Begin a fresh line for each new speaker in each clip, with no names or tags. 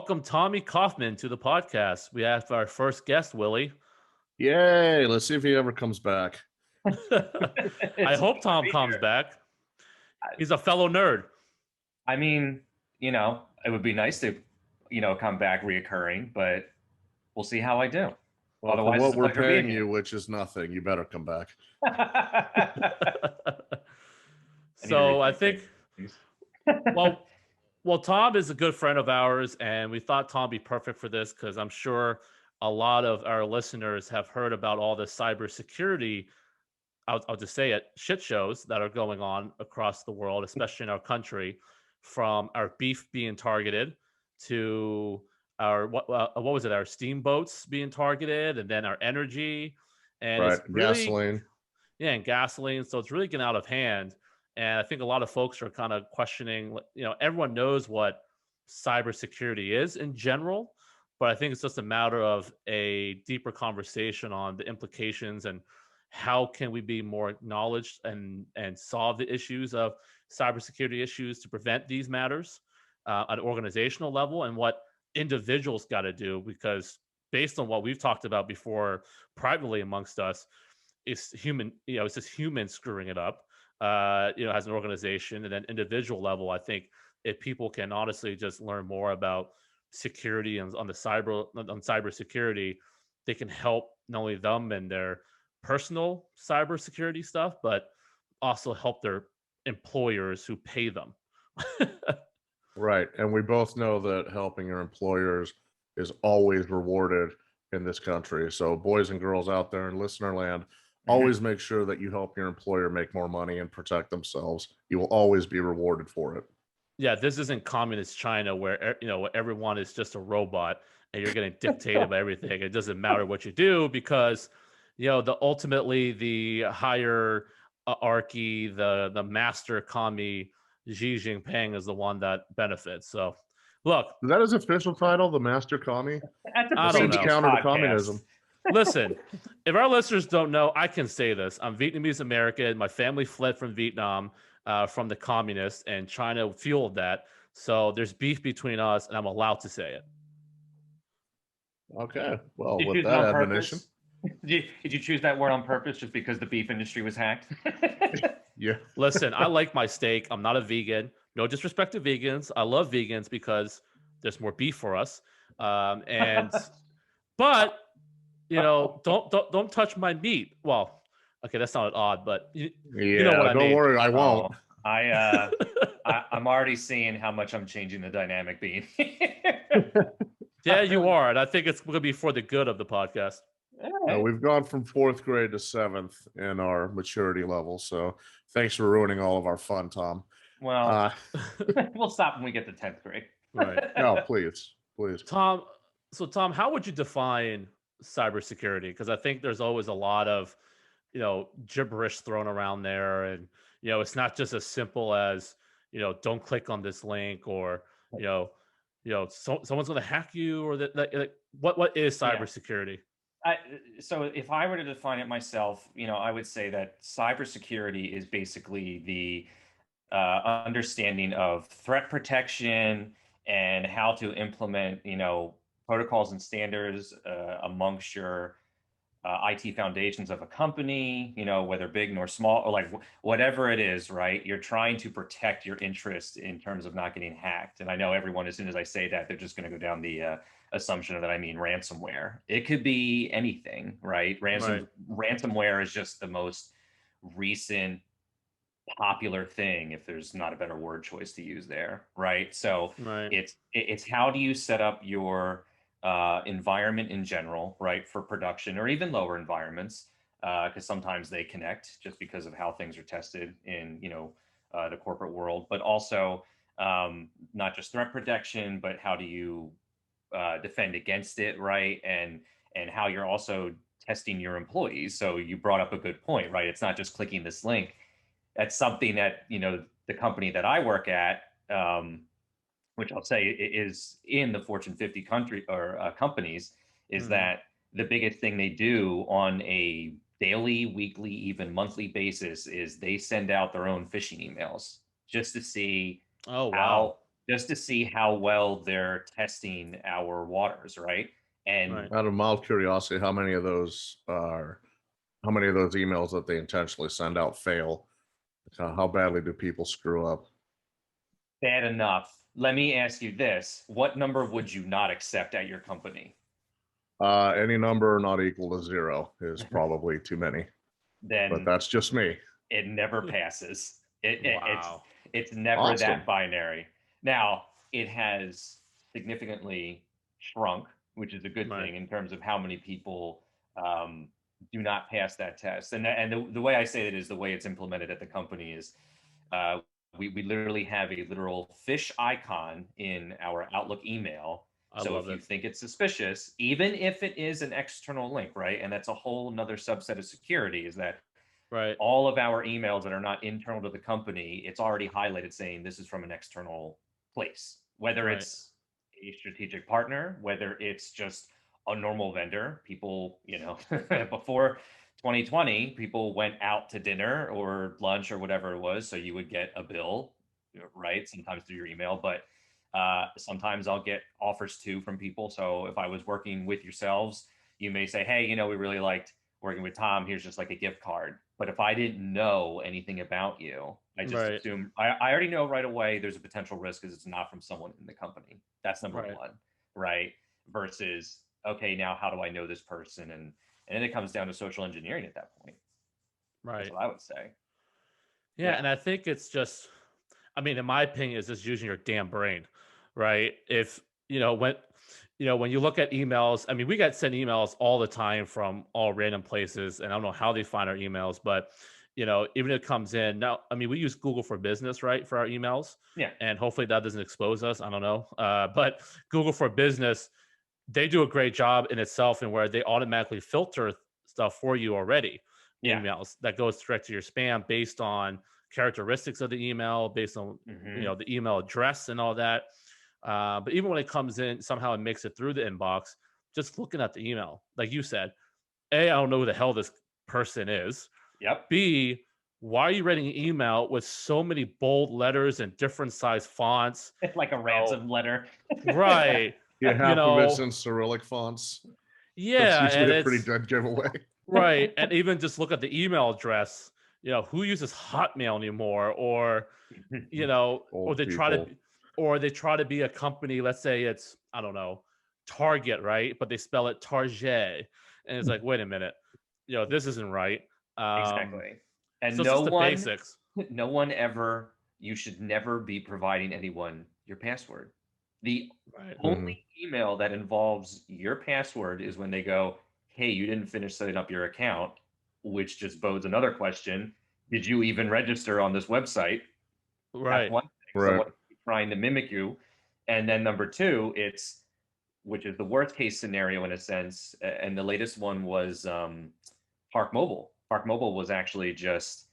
welcome Tommy Kaufmann to the podcast. We have our first guest, Willie.
Yay! Let's see if he ever comes back.
I hope Tom comes back. He's a fellow nerd.
I mean, it would be nice to, come back reoccurring, but we'll see how I do.
Well,
Otherwise,
for
it's
what
a
we're
pleasure being
paying you, which is nothing, you better come back.
So I think, well, Tom is a good friend of ours, and we thought Tom would be perfect for this because I'm sure a lot of our listeners have heard about all the cybersecurity, I'll just say it, shit shows that are going on across the world, especially in our country, from our beef being targeted to our what was it, our steamboats being targeted, and then our energy, and
Right,
it's really,
gasoline.
yeah, and gasoline. So it's really getting out of hand. And I think a lot of folks are kind of questioning, everyone knows what cybersecurity is in general, but I think it's just a matter of a deeper conversation on the implications and how can we be more acknowledged and solve the issues of cybersecurity issues to prevent these matters at an organizational level, and what individuals got to do, because based on what we've talked about before privately amongst us, it's human, it's just humans screwing it up, as an organization. And then individual level, I think if people can honestly just learn more about security and on cybersecurity, they can help not only them and their personal cybersecurity stuff, but also help their employers who pay them.
Right, and we both know that helping your employers is always rewarded in this country. So boys and girls out there in listener land, always make sure that you help your employer make more money and protect themselves. You will always be rewarded for it.
Yeah, this isn't communist China where everyone is just a robot and you're getting dictated by everything. It doesn't matter what you do because ultimately the higher the master commie Xi Jinping is the one that benefits. So look,
is that his official title, the master commie?
I don't know.
Counter to communism.
Listen, if our listeners don't know, I can say this. I'm Vietnamese American. My family fled from Vietnam from the communists, and China fueled that. So there's beef between us, and I'm allowed to say it.
Okay. Well, with that admonition.
Did you choose that word on purpose just because the beef industry was hacked?
Yeah.
Listen, I like my steak. I'm not a vegan. No disrespect to vegans. I love vegans because there's more beef for us. But don't touch my meat. Well, okay, that sounded odd, but you know what I mean.
Don't worry, I won't.
I'm already seeing how much I'm changing the dynamic being.
Yeah, you are, and I think it's going to be for the good of the podcast.
We've gone from 4th grade to 7th in our maturity level, so thanks for ruining all of our fun, Tom.
Well, we'll stop when we get to 10th grade.
Right.
No, please.
Tom, how would you define cybersecurity? Because I think there's always a lot of, gibberish thrown around there, and it's not just as simple as don't click on this link, or someone's going to hack you, or what is cybersecurity?
So if I were to define it myself, I would say that cybersecurity is basically the understanding of threat protection and how to implement, protocols and standards amongst your IT foundations of a company, whether big nor small, or like whatever it is, right? You're trying to protect your interest in terms of not getting hacked. And I know everyone, as soon as I say that, they're just going to go down the assumption that I mean ransomware. It could be anything, right? Ransomware is just the most recent popular thing, if there's not a better word choice to use there, right? So it's how do you set up your environment in general, right, for production or even lower environments, because sometimes they connect just because of how things are tested in the corporate world, but also not just threat protection, but how do you defend against it, right? And how you're also testing your employees. So you brought up a good point, right? It's not just clicking this link. That's something that the company that I work at, which I'll say is in the Fortune 50 country or companies, is that the biggest thing they do on a daily, weekly, even monthly basis is they send out their own phishing emails just to see just to see how well they're testing our waters, right? And
Right.
Out of mild curiosity, how many of those emails that they intentionally send out fail? How badly do people screw up?
bad enough. Let me ask you this. What number would you not accept at your company?
Any number not equal to 0 is probably too many, but
Then
that's just me.
it never passes.
Wow.
It's never
Awesome.
that binary. Now, it has significantly shrunk, which is a good
Right.
thing in terms of how many people do not pass that test. And the way I say that is the way it's implemented at the company is uh, we literally have a literal fish icon in our Outlook email.
I
So
love
if you
it.
think it's suspicious, even if it is an external link, right? And that's a whole another subset of security is that
Right.
all of our emails that are not internal to the company, it's already highlighted saying this is from an external place, whether
Right.
it's a strategic partner, whether it's just a normal vendor. People, before 2020, people went out to dinner or lunch or whatever it was. So you would get a bill, right? Sometimes through your email, but sometimes I'll get offers too from people. So if I was working with yourselves, you may say, hey, we really liked working with Tom. Here's just like a gift card. But if I didn't know anything about you, I just
Right.
assume I already know right away there's a potential risk because it's not from someone in the company. That's number
Right.
one, right? Versus, okay, now how do I know this person? And then it comes down to social engineering at that point. That's
Right.
what I would say.
Yeah,
Yeah.
and I think it's just, I mean, in my opinion, it's just using your damn brain, right? If when you look at emails, I mean, we get sent emails all the time from all random places, and I don't know how they find our emails, but even if it comes in now, I mean, we use Google for Business, right, for our emails,
Yeah.
and hopefully that doesn't expose us. I don't know, but Google for Business, they do a great job in itself, and where they automatically filter stuff for you already,
Yeah.
emails that goes direct to your spam based on characteristics of the email, based on the email address and all that. But even when it comes in, somehow it makes it through the inbox. Just looking at the email, like you said, A, I don't know who the hell this person is.
Yep.
B, why are you writing an email with so many bold letters and different size fonts?
It's like a ransom letter.
Right.
Yeah,
You
half of it's
know,
in Cyrillic fonts. That's
yeah,
usually
and
a pretty
it's
dead giveaway.
right. And even just look at the email address. Who uses Hotmail anymore? Or or
Old
they try to
people.
they try to be a company, let's say it's, I don't know, Target, right? But they spell it Target. And it's like, wait a minute, this isn't right.
Exactly. And
So it's just the basics.
no one ever, you should never be providing anyone your password. The
Right.
Mhm.
only email that involves your password is when they go, hey, you didn't finish setting up your account, which just bodes another question. Did you even register on this website? That's
Right.
one thing.
Right.
Someone trying to mimic you. And then number two, which is the worst case scenario in a sense. And the latest one was Park Mobile. Park Mobile was actually just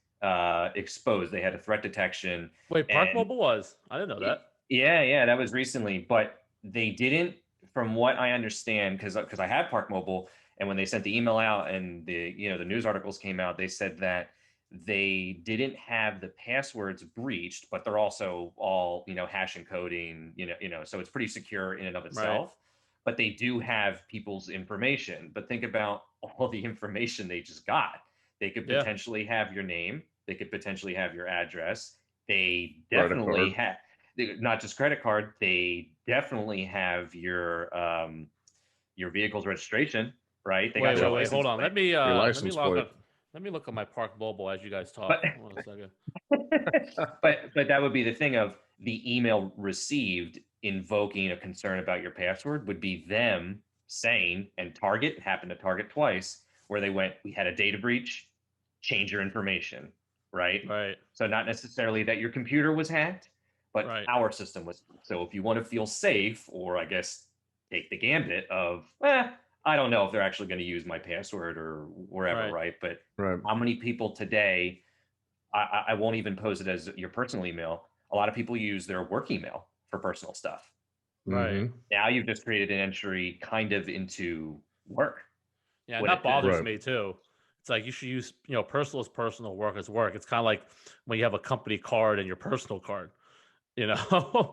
exposed. They had a threat detection,
Wait, Park
and
Mobile was? I didn't know that.
yeah, that was recently. But they didn't, from what I understand, because I have Park Mobile, and when they sent the email out and the news articles came out, they said that they didn't have the passwords breached, but they're also all hash encoding, so it's pretty secure in and of
Right.
itself. But they do have people's information. But think about all the information they just got. They could
Yeah.
potentially have your name. They could potentially have your address. They
Credit
definitely
card.
have not just credit card. They definitely have your vehicle's registration, right? They got your
Wait. Hold
license
on.
plate.
Your
Let me
license
log
plate.
up. Let me look at my Park Mobile as you guys talk.
But
Hold on a second.
but that would be the thing of the email received invoking a concern about your password would be them saying, and Target happened to Target twice, where they went, we had a data breach, change your information, right?
Right.
So not necessarily that your computer was hacked, but
Right.
our system was. So if you want to feel safe, or I guess take the gambit of, I don't know if they're actually going to use my password or wherever,
Right.
right? But
Right.
how many people today, I won't even pose it as your personal email. A lot of people use their work email for personal stuff.
Right.
Mm-hmm.
Now you've just created an entry kind of into work.
Yeah, and
What
that
it did.
bothers
Right.
me too. It's like you should use, personal is personal, work is work. It's kind of like when you have a company card and your personal card. you know.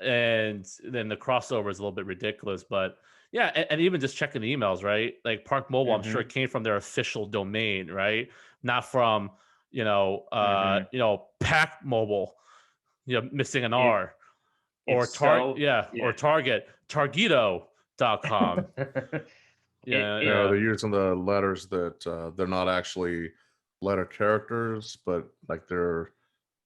And then the crossover is a little bit ridiculous, but yeah, and even just checking the emails, right? Like Park Mobile, I'm sure
Hmm.
it came from their official domain, right? Not from
Hmm.
Pack Mobile, missing an
It
R, or
it's so
or
yeah.
Target, Targeto.com.
It
Yeah,
it
Yeah,
yeah,
they're using the letters that they're not actually letter characters, but like they're,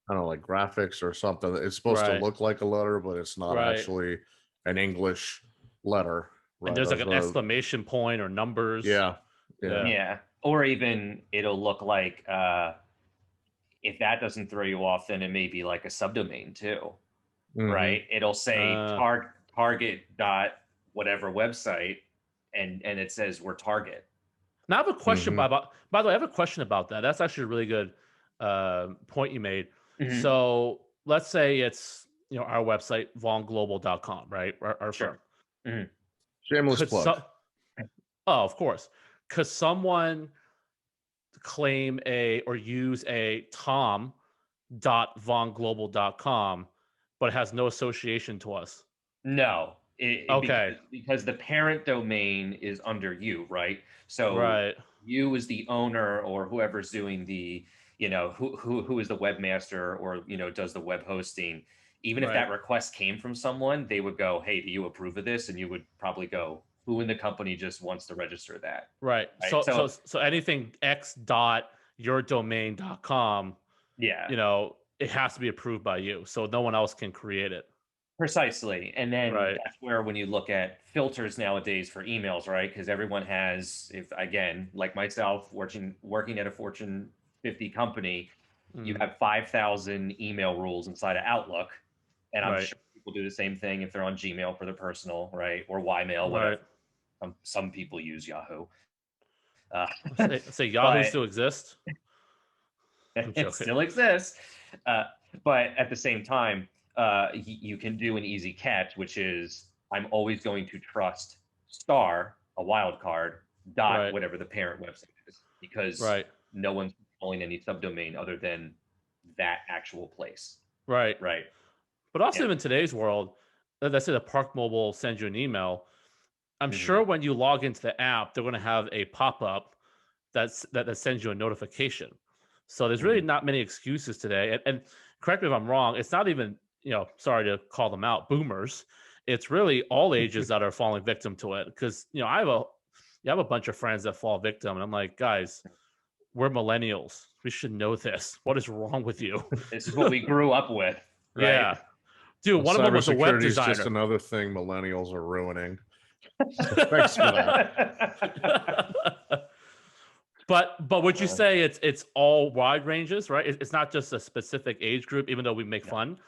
I don't know, like graphics or something. It's supposed to
right,
look like a letter, but it's not
right.
actually an English letter,
And
right?
there's like
Those
an
are,
exclamation point or numbers.
yeah, yeah.
Yeah,
Yeah. Or even it'll look like if that doesn't throw you off, then it may be like a subdomain too,
Hmm.
right? It'll say
uh,
target dot whatever website, and it says we're Target.
Now I have a question
Hmm.
by the way, I have a question about that. That's actually a really good point you made.
Hmm.
So let's say it's our website, vonglobal.com, right? Our firm.
Sure. Hmm.
Shameless
Could
plug.
so Oh, of course. Could someone claim a or use a tom.vonglobal.com, but it has no association to us?
No,
Okay.
because the parent domain is under you, right? So
Right.
you as the owner or whoever's doing the, who is the webmaster or does the web hosting. Even if
Right.
that request came from someone, they would go, "Hey, do you approve of this?" And you would probably go, "Who in the company just wants to register that?"
Right.
Right?
So anything x dot yourdomain.com,
Yeah.
it has to be approved by you. So no one else can create it.
Precisely. And then
Right.
that's where when you look at filters nowadays for emails, right? Because everyone has, if again, like myself, working at a Fortune 50 company, you
Mm,
have 5,000 email rules inside of Outlook. And I'm
right.
sure people do the same thing if they're on Gmail for their personal, right? Or Ymail, whatever.
Right.
Some people use Yahoo. Uh,
Say Yahoo
but
still exists. I'm
it
joking.
still exists. Uh, but at the same time, you can do an easy catch, which is I'm always going to trust star a wild card dot
Right.
whatever the parent website is because
Right.
no one's calling any subdomain other than that actual place,
Right.
right?
But also
Yeah.
in today's world, let's say the Park Mobile sends you an email. I'm
Hmm.
sure when you log into the app, they're going to have a pop up that sends you a notification. So there's really
Hmm.
not many excuses today. And correct me if I'm wrong. It's not even sorry to call them out, boomers. It's really all ages that are falling victim to it. Because I have a bunch of friends that fall victim, and I'm like, guys, we're millennials. We should know this. What is wrong with you?
This is what we grew up with, right?
Yeah, dude.
Well,
One of them was a web
cybersecurity is just
designer.
another thing millennials are ruining. So thanks for that.
But would you say it's all wide ranges, right? It's not just a specific age group, even though we make
No,
fun.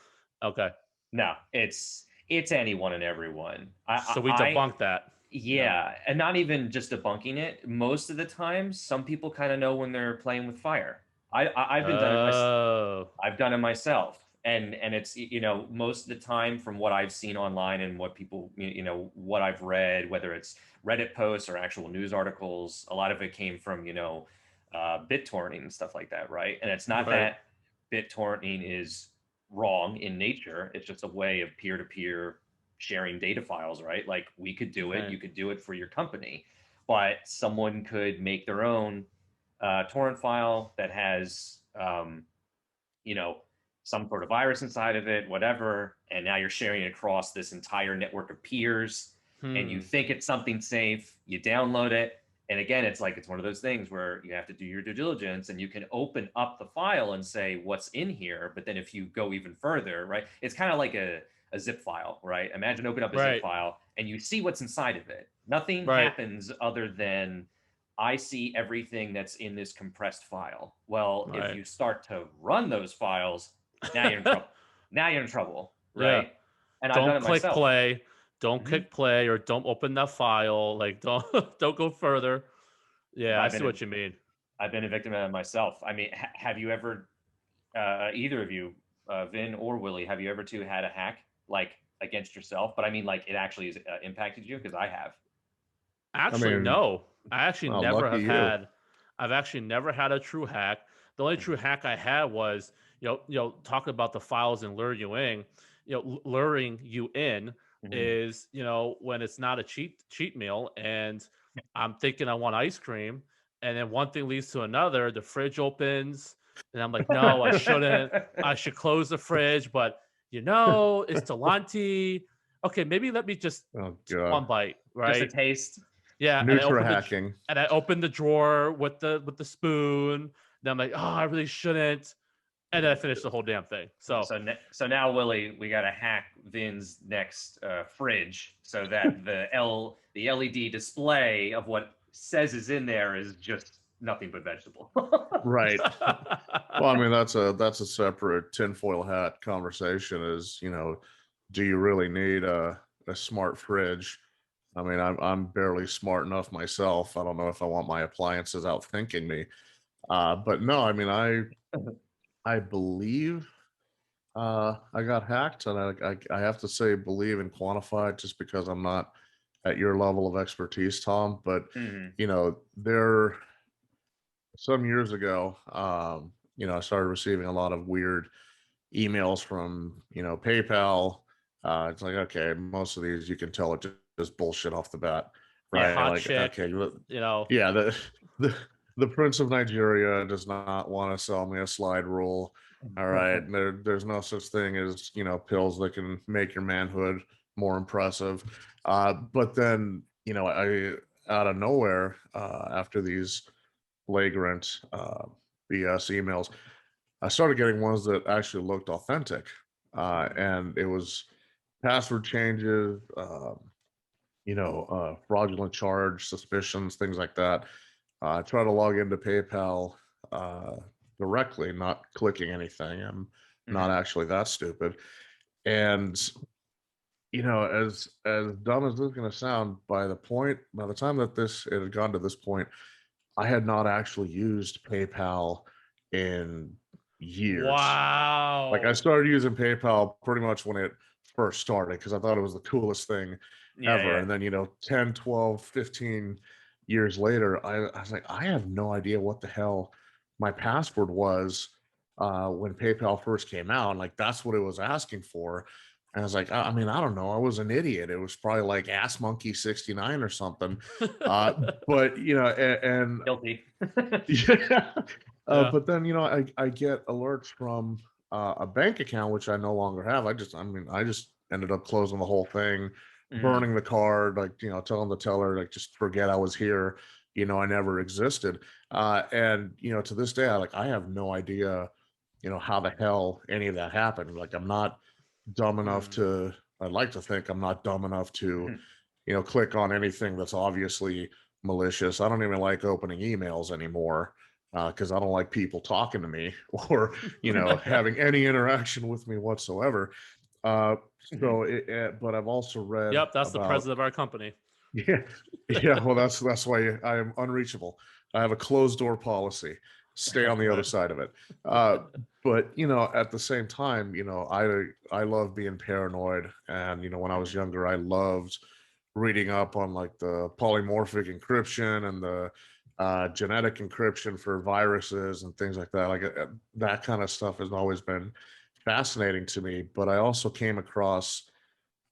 Okay,
no, it's anyone and everyone.
so we debunked that. Yeah.
Yeah, and not even just debunking it. Most of the time, some people kind of know when they're playing with fire. I've been done it myself.
Oh,
I've done it myself, and it's most of the time from what I've seen online and what people what I've read, whether it's Reddit posts or actual news articles, a lot of it came from BitTorrenting and stuff like that, right? And it's not
right.
that BitTorrenting is wrong in nature; it's just a way of peer-to-peer sharing data files, right? Like we could do it,
Right.
you could do it for your company, but someone could make their own torrent file that has you know, some sort of virus inside of it, whatever, and now you're sharing it across this entire network of peers, and you
Hmm.
think it's something safe, you download it, and again, it's one of those things where you have to do your due diligence, and you can open up the file and say what's in here, but then if you go even further, right, it's kind of like a zip file, right? Imagine open up a zip
Right.
file and you see what's inside of it. Nothing
Right.
happens other than I see everything that's in this compressed file. Well, if
Right.
you start to run those files, now you're in trouble. Now you're in trouble,
Yeah.
right? And I've done
Don't
it
click
myself.
play. Don't
Hmm.
click play, or don't open that file. Like don't don't go further. Yeah, I
I've
see
been a,
what you mean.
I've been a victim of it myself. I mean, have you ever, either of you, Vin or Willie, have you ever too had a hack like against yourself? But I mean, like it actually has impacted you because I have.
I
Actually,
mean,
no. I actually
well,
never
lucky
have
you.
had. I've actually never had a true hack. The only true hack I had was talking about the files and luring you in is, when it's not a cheat meal, and I'm thinking I want ice cream, and then one thing leads to another. The fridge opens, and I'm like, no, I shouldn't. I should close the fridge, but it's Delonte. Okay, maybe let me just
Oh
one
God.
bite,
Just a
right?
taste.
Yeah,
Nutra hacking.
and I opened the drawer with the spoon. Then I'm like, oh, I really shouldn't. And then I finished the whole damn thing. So
So now, Willie, we got to hack Vin's next fridge so that the LED display of what says is in there is just nothing but vegetable.
Right. Well, I mean, that's a separate tinfoil hat conversation. Is do you really need a smart fridge? I mean, I'm barely smart enough myself. I don't know if I want my appliances outthinking me. But no, I mean, I believe I got hacked, and I have to say believe and quantify it just because I'm not at your level of expertise, Tom. But
Mhm.
there some years ago, I started receiving a lot of weird emails from PayPal. It's like, okay, most of these you can tell it just bullshit off the bat,
yeah,
right?
hot
Like,
chick.
okay, yeah, the the Prince of Nigeria does not want to sell me a slide rule. All right, and there's no such thing as pills that can make your manhood more impressive. But then I out of nowhere, after these flagrant BS emails, I started getting ones that actually looked authentic, and it was password changes, fraudulent charge suspicions, things like that. I try to log into PayPal uh, directly, not clicking anything. I'm not actually that stupid. And as dumb as this is going to sound, by the time that it had gone to this point, I had not actually used PayPal in years. Like, I
Wow.
started using PayPal pretty much when it first started because I thought it was the coolest thing ever.
Yeah.
And then, 10, 12, 15 years later, I was like, I have no idea what the hell my password was when PayPal first came out. Like, that's what it was asking for. And I was like, I mean, I don't know. I was an idiot. It was probably like Ass Monkey 69 or something. But, and
Guilty.
yeah.
Yeah.
But then, I get alerts from a bank account, which I no longer have. I just ended up closing the whole thing, burning the card, like, telling the teller, like, just forget I was here. I never existed. And, to this day, I have no idea, how the hell any of that happened. Like, I'm not dumb enough to, I'd like to think I'm not dumb enough to, click on anything that's obviously malicious. I don't even like opening emails anymore because I don't like people talking to me or having any interaction with me whatsoever. Uh, but I've also read
Yep, that's the
about
president of our company.
yeah, yeah. Well, that's why I am unreachable. I have a closed door policy. Stay on the other
Right.
side of it. But at the same time, I love being paranoid, and when I was younger, I loved reading up on like the polymorphic encryption and the genetic encryption for viruses and things like that. Like that kind of stuff has always been fascinating to me. But I also came across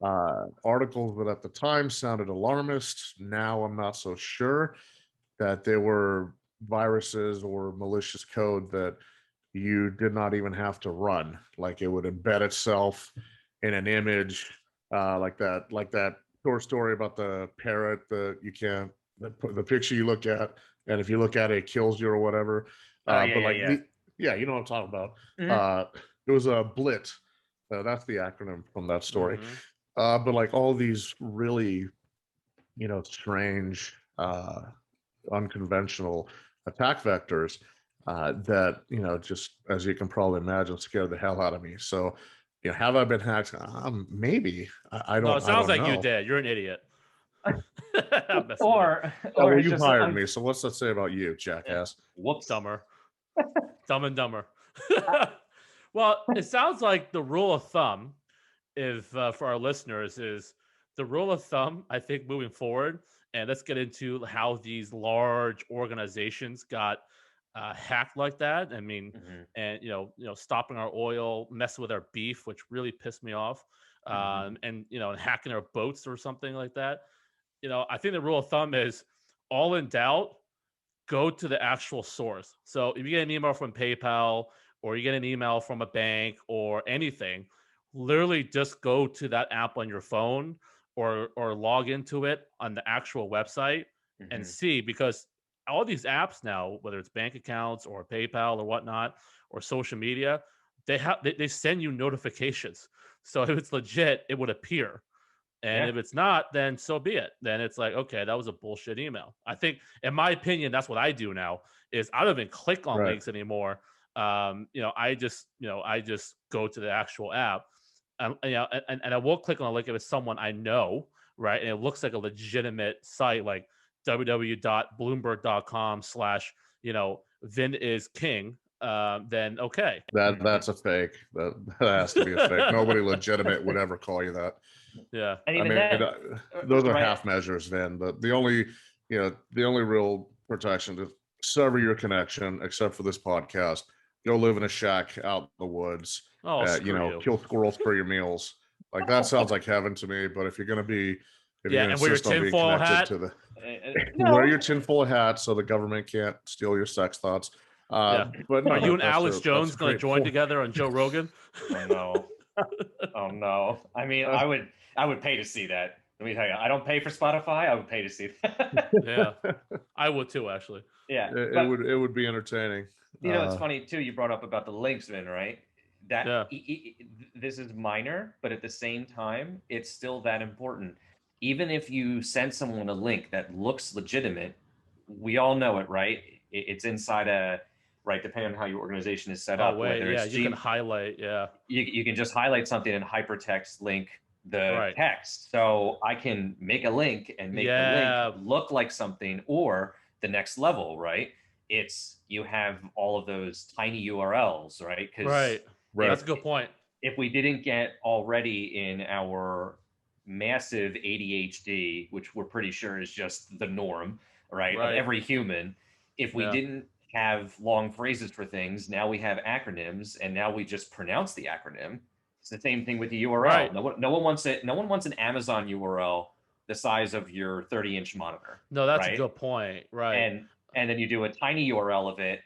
articles that at the time sounded alarmist. Now I'm not so sure that they were viruses or malicious code that you did not even have to run. Like, it would embed itself in an image, like that short story about the parrot that you can't, the picture you look at, and if you look at it, it kills you or whatever.
Oh
But like
yeah.
yeah, you know what I'm talking about.
Mhm.
It was a BLIT. That's the acronym from that story.
Mhm.
But like all these really, strange, unconventional attack vectors that, just as you can probably imagine, scared the hell out of me. So, have I been hacked? Maybe. I
No,
don't.
it
I
sounds
don't
like you
know.
did. You're an idiot. I'm messing with you.
Or
Well,
it's
you
just
hired me, so what's that say about you,
yeah.
jackass?
Whoops.
Dumber. Dumb and dumber. Well, it sounds like the rule of thumb, if for our listeners, is the rule of thumb, I think, moving forward. And let's get into how these large organizations got hacked like that. I mean,
Mm-hmm.
and stopping our oil, messing with our beef, which really pissed me off,
Mm-hmm.
and and hacking our boats or something like that. I think the rule of thumb is all in doubt, go to the actual source. So if you get an email from PayPal or you get an email from a bank or anything, literally just go to that app on your phone or log into it on the actual website and
Mm-hmm.
see, because all these apps now, whether it's bank accounts or PayPal or whatnot or social media, they send you notifications. So if it's legit, it would appear. And
Yeah.
if it's not, then so be it. Then it's like, okay, that was a bullshit email. I think, in my opinion, that's what I do now. Is I don't even click on
Right.
links anymore. I just go to the actual app, and I will click on a link if it's someone I know, right? And it looks like a legitimate site, like www.bloomberg.com/Vin is king. Then okay,
That's a fake. That has to be a fake. Nobody legitimate would ever call you that.
yeah,
And
I
even
mean,
then,
those are
right?
half measures, Vin. The only, the only real protection to sever your connection, except for this podcast, go live in a shack out in the woods.
oh screw you.
Kill squirrels for your meals. Like that sounds like heaven to me. But if you're gonna
Yeah, and wear your
insist on being
tinfoil
connected
hat.
to the, wear
No.
your tinfoil hat so the government can't steal your sex thoughts.
Yeah.
But
Are
no,
you and
that's
Alex
that's
Jones
a
going to
great
join
point.
together on Joe Rogan?
Oh no. Oh no. I mean, I would pay to see that. Let me tell you, I don't pay for Spotify. I would pay to see that.
Yeah, I would too, actually.
Yeah,
it
but
would be entertaining.
it's funny too. You brought up about the links, Vin, right? That
Yeah.
this is minor, but at the same time, it's still that important. Even if you send someone a link that looks legitimate, we all know it, right? It's inside a right, depending on how your organization is set
Oh
up.
wait,
Whether
yeah,
it's
you can
G,
highlight. Yeah,
you can just highlight something and hypertext link the
right.
text. So I can make a link and make the link
Yeah,
look like something, or the next level, right? It's you have all of those tiny URLs, right? Because
right.
Right.
That's a good point.
if we didn't get already in our massive ADHD, which we're pretty sure is just the norm, right, of
Right.
every human, if we
Yeah.
didn't have long phrases for things, now we have acronyms, and now we just pronounce the acronym. It's the same thing with the URL.
Right.
No one wants it. No one wants an Amazon URL the size of your 30-inch monitor,
No, that's a
right?
good point. Right.
And then you do a tiny URL of it,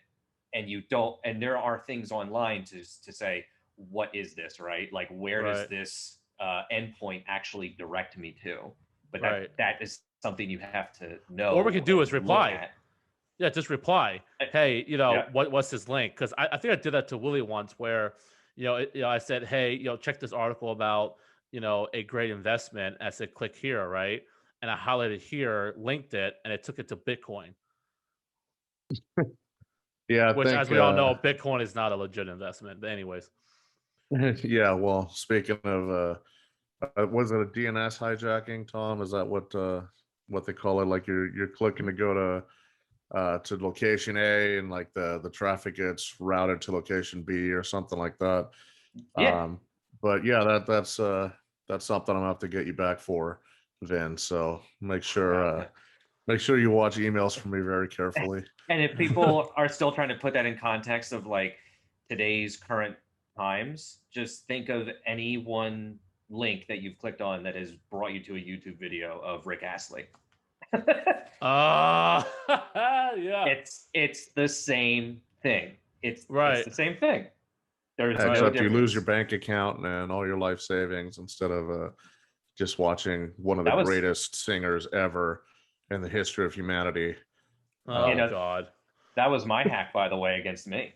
and you don't. And there are things online to say, what is this, right? Like, where does
Right.
this endpoint actually direct me to? But
Right.
that is something you have to know.
Or we could do is
and look
reply.
at.
Yeah, just reply. Hey,
Yeah.
what's this link? Because I think I did that to Willie once, where I said, hey, check this article about a great investment. I said, click here, right? And I highlighted here, linked it, and it took it to Bitcoin.
Yeah, I
Which, as
think.
we all know, Bitcoin is not a legit investment. But anyways,
Yeah. Well, speaking of, was it a DNS hijacking, Tom? Is that what they call it? Like you're clicking to go to location A, and like the traffic gets routed to location B or something like that.
Yeah.
But yeah, that's something I'm gonna have to get you back for, Vin. So make sure you watch emails from me very carefully.
And if people are still trying to put that in context of like today's current times, just think of any one link that you've clicked on that has brought you to a YouTube video of Rick Astley.
yeah,
It's the same thing. It's
right.
the same thing. There's no
Except you lose
difference.
your bank account and all your life savings instead of just watching one of the
That was
greatest singers ever in the history of humanity.
Oh God.
that was my hack, by the way, against me.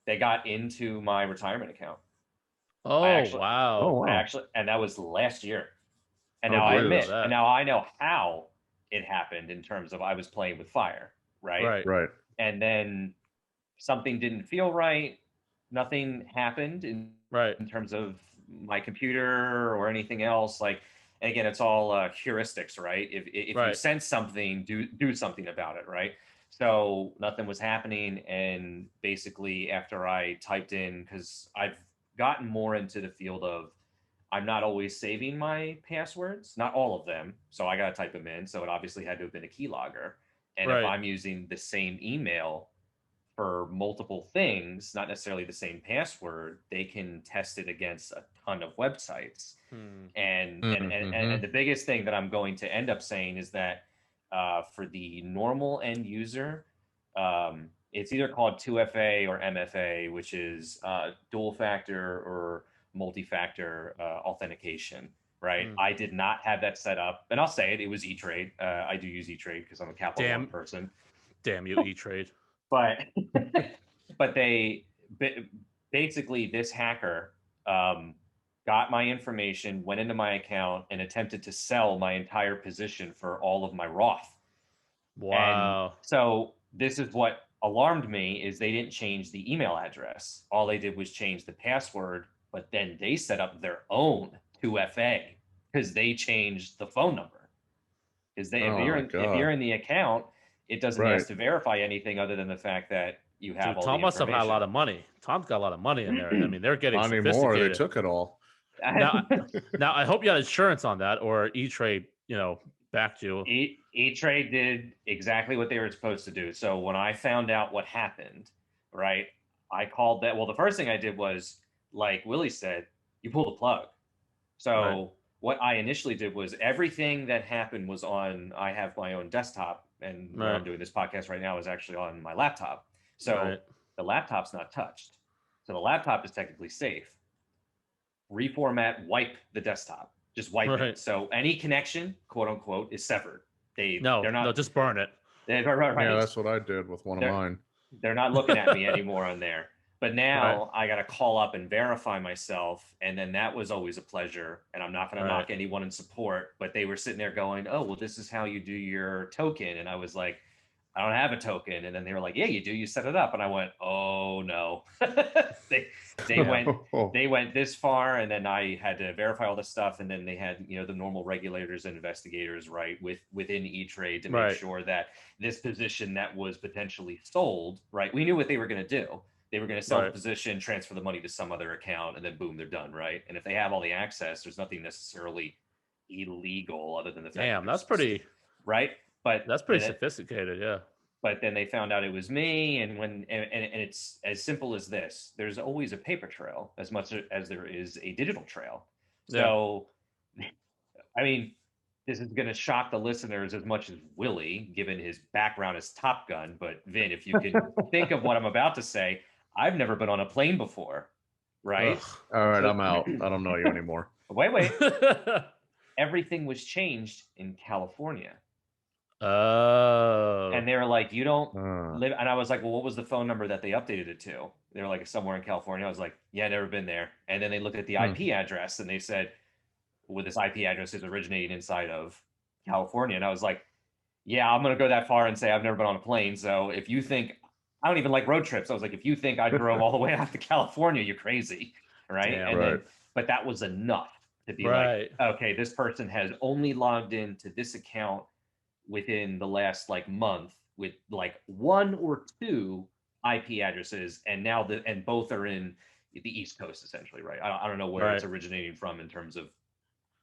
They got into my retirement account.
Oh
Oh
wow.
wow!
And that was last year. And
Oh,
now
I didn't know
and
that.
now I know how it happened in terms of I was playing with fire, right?
Right.
Right.
And then something didn't feel right. Nothing happened
Right.
in terms of my computer or anything else. Like, and again, it's all heuristics, right? If you
Right.
sense something, do something about it, right? So nothing was happening, and basically after I typed in, because I've gotten more into the field of I'm not always saving my passwords, not all of them. So I got to type them in. So it obviously had to have been a keylogger. And if
Right.
I'm using the same email for multiple things, not necessarily the same password, they can test it against a ton of websites. And the biggest thing that I'm going to end up saying is that for the normal end user, it's either called 2FA or MFA, which is dual factor or multi-factor authentication. Right. I did not have that set up, and I'll say it. It was E-Trade. I do use E-Trade because I'm a Capital One person.
Damn you, E-Trade.
But they basically, this hacker got my information, went into my account, and attempted to sell my entire position for all of my Roth.
Wow.
And so this is what alarmed me, is they didn't change the email address. All they did was change the password, but then they set up their own 2FA because they changed the phone number. Because if you're in the account, it doesn't ask to verify anything other than the fact that you have all
Tom
the
must have
information.
had a lot of money. Tom's got a lot of money in there. I mean, they're getting
Not
sophisticated.
anymore. They took it all.
Now, I hope you had insurance on that, or E-Trade, backed you.
E-Trade did exactly what they were supposed to do. So when I found out what happened, right, I called that. Well, the first thing I did was, like Willie said, you pull the plug. So what I initially did was everything that happened was on, I have my own desktop, and what I'm doing this podcast right now is actually on my laptop. So the laptop's not touched. So the laptop is technically safe. Reformat, wipe the desktop. Just wipe it. So any connection, quote unquote, is severed. They're not
just burn it.
Yeah, that's what I did with one of mine.
They're not looking at me anymore on there. But now I got to call up and verify myself. And then that was always a pleasure. And I'm not going to knock anyone in support, but they were sitting there going, oh, well, this is how you do your token. And I was like, I don't have a token. And then they were like, yeah, you do. You set it up. And I went, oh, no. They went this far. And then I had to verify all this stuff. And then they had, the normal regulators and investigators, within E-Trade to make sure that this position that was potentially sold, we knew what they were going to do. They were going to sell the position, transfer the money to some other account, and then boom, they're done, right? And if they have all the access, there's nothing necessarily illegal other than the fact
that's pretty
But
that's pretty sophisticated, yeah.
But then they found out it was me, and it's as simple as this: there's always a paper trail as much as there is a digital trail. So, I mean, this is going to shock the listeners as much as Willie, given his background as Top Gun. But Vin, if you can think of what I'm about to say. I've never been on a plane before, right?
Ugh. All right, I'm out. I don't know you anymore.
Wait. Everything was changed in California.
Oh.
And they were like, you don't live. And I was like, well, what was the phone number that they updated it to? They were like, somewhere in California. I was like, yeah, never been there. And then they looked at the IP address and they said, well, this IP address is originating inside of California. And I was like, yeah, I'm going to go that far and say I've never been on a plane. So if you think, I don't even like road trips. I was like, if you think I drove all the way out to California, you're crazy, right?
Damn,
Then, but that was enough to be like, okay, this person has only logged into this account within the last month with one or two IP addresses, and now and both are in the East Coast essentially, right? I don't know where it's originating from in terms of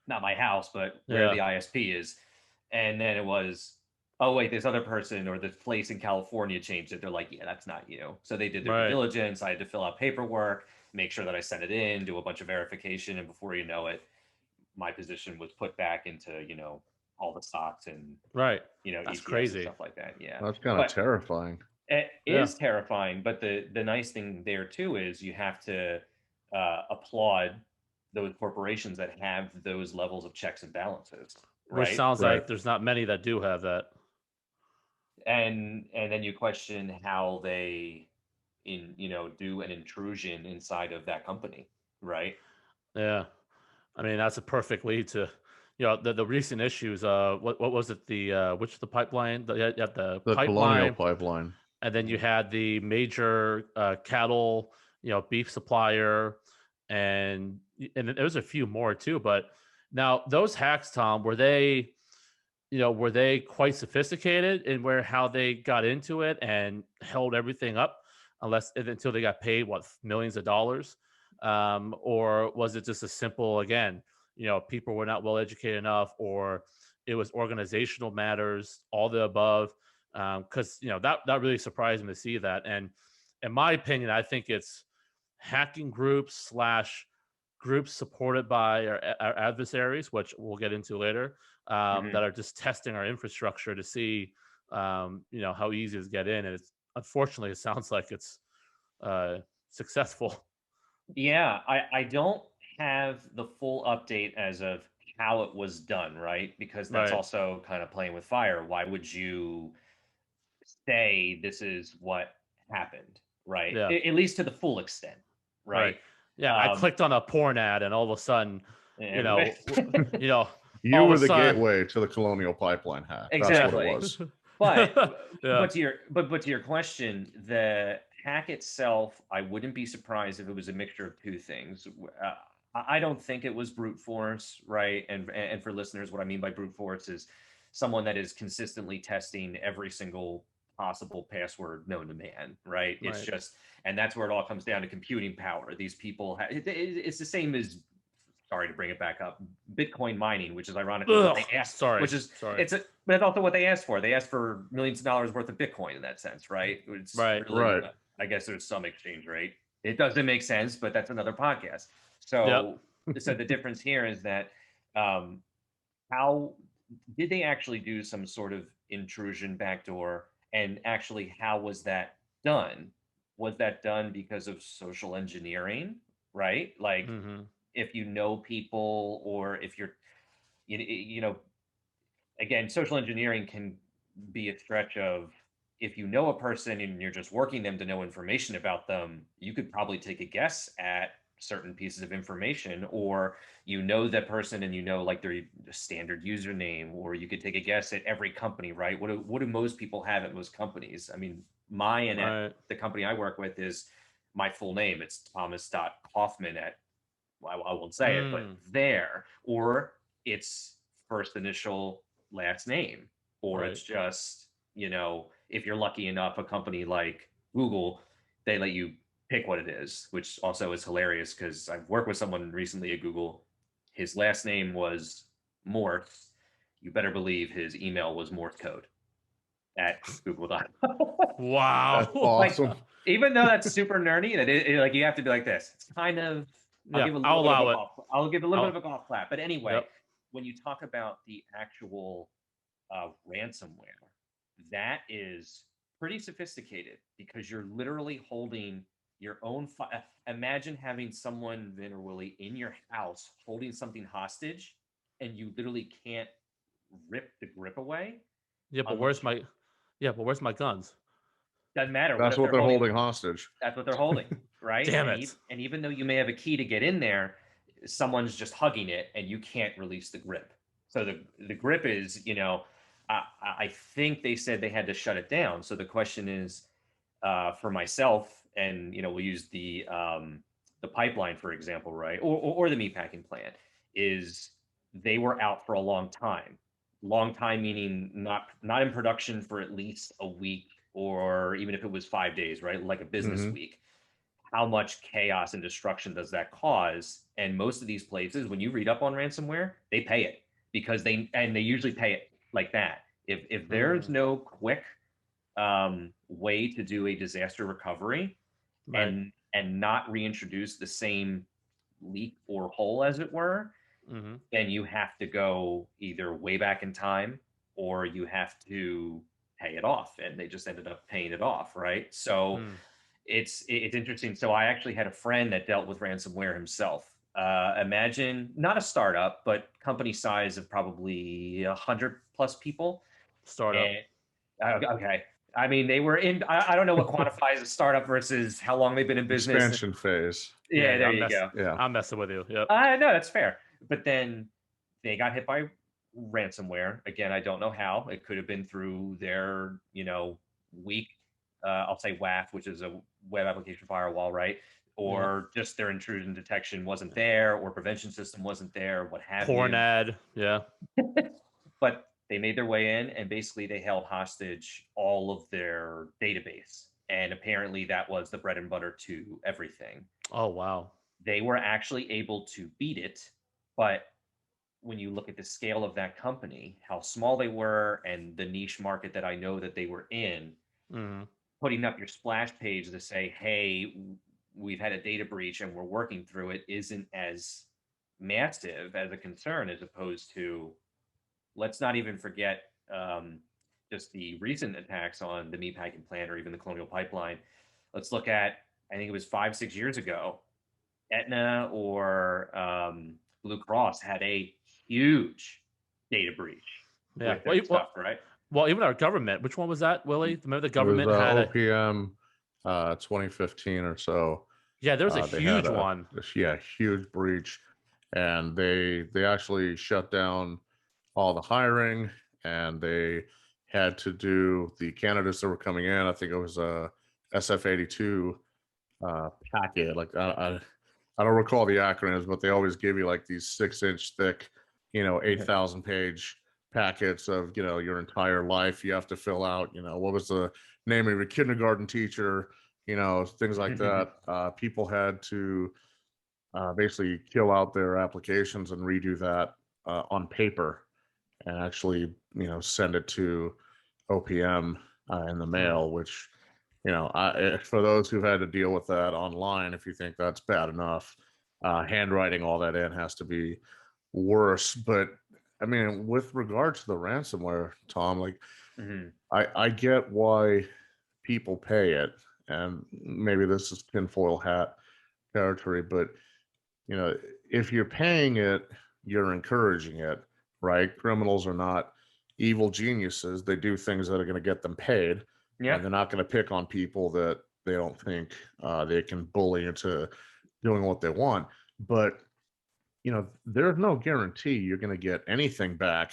not my house, but where the ISP is. And then it was, oh, wait, this other person or this place in California changed it. They're like, yeah, that's not you. So they did their due diligence. I had to fill out paperwork, make sure that I sent it in, do a bunch of verification. And before you know it, my position was put back into, all the stocks and,
that's
ETFs
crazy.
And stuff like that. Yeah.
That's kind of terrifying.
It is terrifying. But the nice thing there, too, is you have to applaud those corporations that have those levels of checks and balances.
Which sounds like there's not many that do have that.
And then you question how they do an intrusion inside of that company, right?
Yeah, I mean that's a perfect lead to the recent issues. What was it? The the pipeline? You had the pipeline,
Colonial Pipeline,
and then you had the major cattle beef supplier, and there was a few more too. But now those hacks, Tom, were they quite sophisticated in how they got into it and held everything up until they got paid millions of dollars? Or was it just a simple, again, people were not well educated enough, or it was organizational matters, all the above? because that really surprised me to see that. And in my opinion, I think it's hacking groups slash groups supported by our adversaries, which we'll get into later, that are just testing our infrastructure to see, how easy it is to get in. And it's unfortunately, it sounds like it's successful.
Yeah, I don't have the full update as of how it was done, right? Because that's
Right.
also kind of playing with fire. Why would you say this is what happened, right?
Yeah.
At least to the full extent,
Right.
right?
Yeah. I
Um,
clicked on a porn ad, and all of a sudden, you know, w- you know,
You
all of
were
a
the
sudden,
gateway to the Colonial Pipeline hack. That's what it
exactly.
was.
But
yeah.
but to your question, the hack itself, I wouldn't be surprised if it was a mixture of two things. I don't think it was brute force, right? And for listeners, what I mean by brute force is someone that is consistently testing every single possible password known to man, right? It's
Right.
just, and that's where it all comes down to computing power. These people, it's the same as, sorry to bring it back up, Bitcoin mining, which is ironically what they
Ugh,
asked,
sorry.
which is
Sorry.
but it's also what they asked for. They asked for millions of dollars worth of Bitcoin in that sense, right? It's
Right.
really,
Right.
I guess there's some exchange rate. It doesn't make sense, but that's another podcast.
Yep.
So the difference here is that um, how did they actually do some sort of intrusion backdoor, and actually how was that done? Was that done because of social engineering, right? Like
Mm-hmm.
if you know people, or if you're you know again, social engineering can be a stretch of, if you know a person and you're just working them to know information about them, you could probably take a guess at certain pieces of information, or you know that person and you know like their standard username, or you could take a guess at every company, right? What do most people have at most companies? I mean, mine at
Right.
the company I work with is my full name. It's Kaufmann at, well, I won't say it, but
Mm.
there, or it's first initial last name, or
Right.
it's just, if you're lucky enough, a company like Google, they let you pick what it is, which also is hilarious because I've worked with someone recently at Google. His last name was Morse. You better believe his email was Morse code at google.com.
That's
Wow.
Like,
awesome.
even though that's super nerdy, like you have to be like this. It's kind of, I'll
Yeah.
give a
I'll
little bit of a
allow it.
golf. I'll give a little bit of
I'll.
a golf clap. But anyway,
Yep.
when you talk about the actual ransomware, that is pretty sophisticated because you're literally holding your own. Imagine having someone, Vin or Willie, in your house holding something hostage, and you literally can't rip the grip away
Yeah. But
unless
where's
you.
my? Yeah. But where's my guns?
Doesn't matter. What
That's
if
what
they're
they're
holding?
holding hostage.
That's what they're holding, right?
Damn
And
it.
and even though you may have a key to get in there, someone's just hugging it, and you can't release the grip. So the grip is, I think they said they had to shut it down. So the question is, for myself, and we'll use the pipeline for example, right, or the meatpacking plant, is they were out for a long time. Long time meaning not in production for at least a week, or even if it was 5 days, right? Like a business
Hmm.
week. How much chaos and destruction does that cause? And most of these places, when you read up on ransomware, they pay it because they usually pay it like that. If there's
Mm.
no quick way to do a disaster recovery,
Right.
and not reintroduce the same leak or hole, as it were,
Mm-hmm.
then you have to go either way back in time, or you have to pay it off. And they just ended up paying it off, right? So
Mm.
it's interesting. So I actually had a friend that dealt with ransomware himself. Imagine not a startup, but company size of probably 100 plus people.
Startup.
And okay, I mean they were in. I don't know what quantifies a startup versus how long they've been in business.
Expansion phase.
Yeah,
Yeah.
there you go.
Yeah.
I'm messing with you. Yep.
No, that's fair. But then they got hit by ransomware. Again, I don't know how. It could have been through their, weak, I'll say WAF, which is a web application firewall, right?
Yeah.
Or just their intrusion detection wasn't there, or prevention system wasn't there, what have
Porn
you.
ad. Yeah.
But they made their way in, and basically they held hostage all of their database. And apparently that was the bread and butter to everything.
Oh wow.
They were actually able to beat it, but when you look at the scale of that company, how small they were, and the niche market that I know that they were in,
Mhm.
putting up your splash page to say, hey, we've had a data breach and we're working through it, isn't as massive as a concern, as opposed to, let's not even forget just the recent attacks on the meatpacking plant or even the Colonial Pipeline. Let's look at, I think it was 5, 6 years ago, Aetna or Blue Cross had a huge data breach
Yeah.
with their stuff, right?
Well, even our government. Which one was that, Willie? Remember the
It was
government had a
OPM 2015 or so.
yeah. There was a
They had
huge one.
huge breach, and they actually shut down all the hiring, and they had to do the candidates that were coming in. I think it was a SF82 packet. Like I don't recall the acronyms, but they always give you like these 6-inch thick, 8,000 page packets of, your entire life. You have to fill out, what was the name of your kindergarten teacher, things like that. People had to basically kill out their applications and redo that on paper and actually, send it to OPM in the mail, which, for those who've had to deal with that online, if you think that's bad enough, handwriting all that in has to be worse. But I mean, with regard to the ransomware, Tom, like I get why people pay it, and maybe this is tinfoil hat territory, but if you're paying it, you're encouraging it, right? Criminals are not evil geniuses. They do things that are going to get them paid, and they're not going to pick on people that they don't think they can bully into doing what they want. But there's no guarantee you're going to get anything back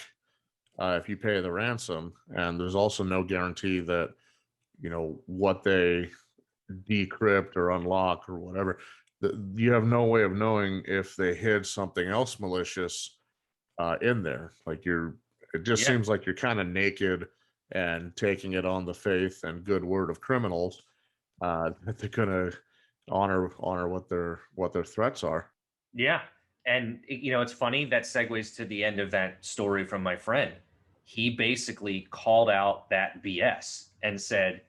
if you pay the ransom, and there's also no guarantee that what they decrypt or unlock or whatever, you have no way of knowing if they hid something else malicious in there. Like it just seems like you're kind of naked and taking it on the faith and good word of criminals that they're gonna honor what their threats are.
Yeah. And it's funny that segues to the end of that story from my friend. He basically called out that BS and said,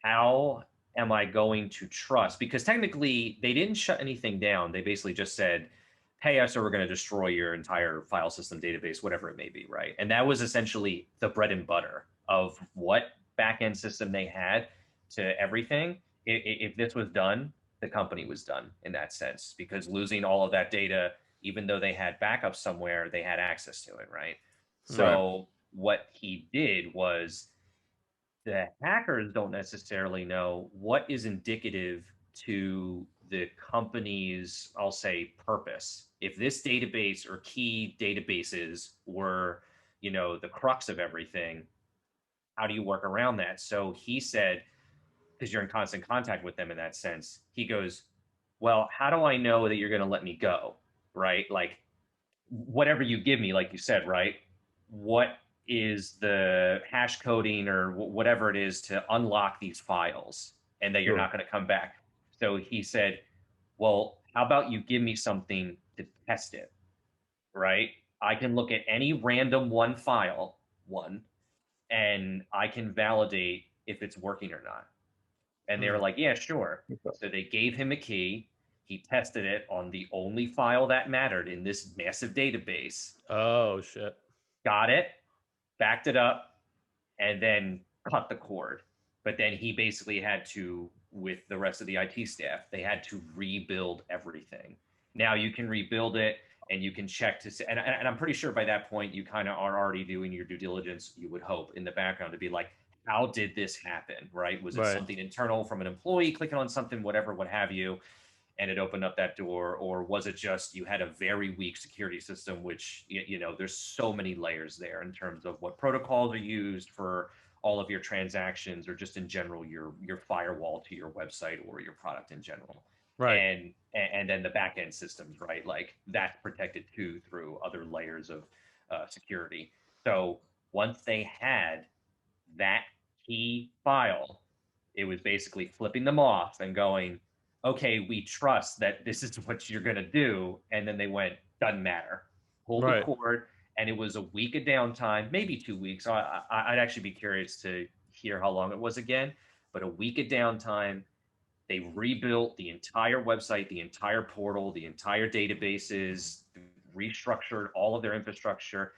how am I going to trust? Because technically they didn't shut anything down. They basically just said, pay us or we're going to destroy your entire file system database, whatever it may be, right? And that was essentially the bread and butter of what backend system they had to everything. If this was done, the company was done in that sense, because losing all of that data, even though they had backups somewhere, they had access to it, right? So what he did was, the hackers don't necessarily know what is indicative to the company's, I'll say, purpose. If this database or key databases were, the crux of everything, how do you work around that? So he said, because you're in constant contact with them in that sense, he goes, well, how do I know that you're going to let me go? Right? Like, whatever you give me, like you said, right? What is the hash coding or whatever it is to unlock these files, and that you're not going to come back? So he said, well, how about you give me something to test it, right? I can look at any random one, and I can validate if it's working or not. And they were like, yeah, sure. So they gave him a key. He tested it on the only file that mattered in this massive database.
Oh, shit.
Got it, backed it up, and then cut the cord. But then he basically had to, with the rest of the IT staff, they had to rebuild everything. Now you can rebuild it and you can check to see. And I'm pretty sure by that point, you kind of are already doing your due diligence, you would hope, in the background to be like, how did this happen, right? Was it something internal from an employee clicking on something, whatever, what have you, and it opened up that door? Or was it just you had a very weak security system, which, there's so many layers there in terms of what protocols are used for all of your transactions, or just in general, your firewall to your website or your product in general. And then the back end systems, right? Like, that's protected too through other layers of security. So once they had that key file, it was basically flipping them off and going, okay, we trust that this is what you're going to do. And then they went, doesn't matter. pulled the
Right.
cord, and it was a week of downtime, maybe 2 weeks. I'd actually be curious to hear how long it was again, but a week of downtime. They rebuilt the entire website, the entire portal, the entire databases, restructured all of their infrastructure,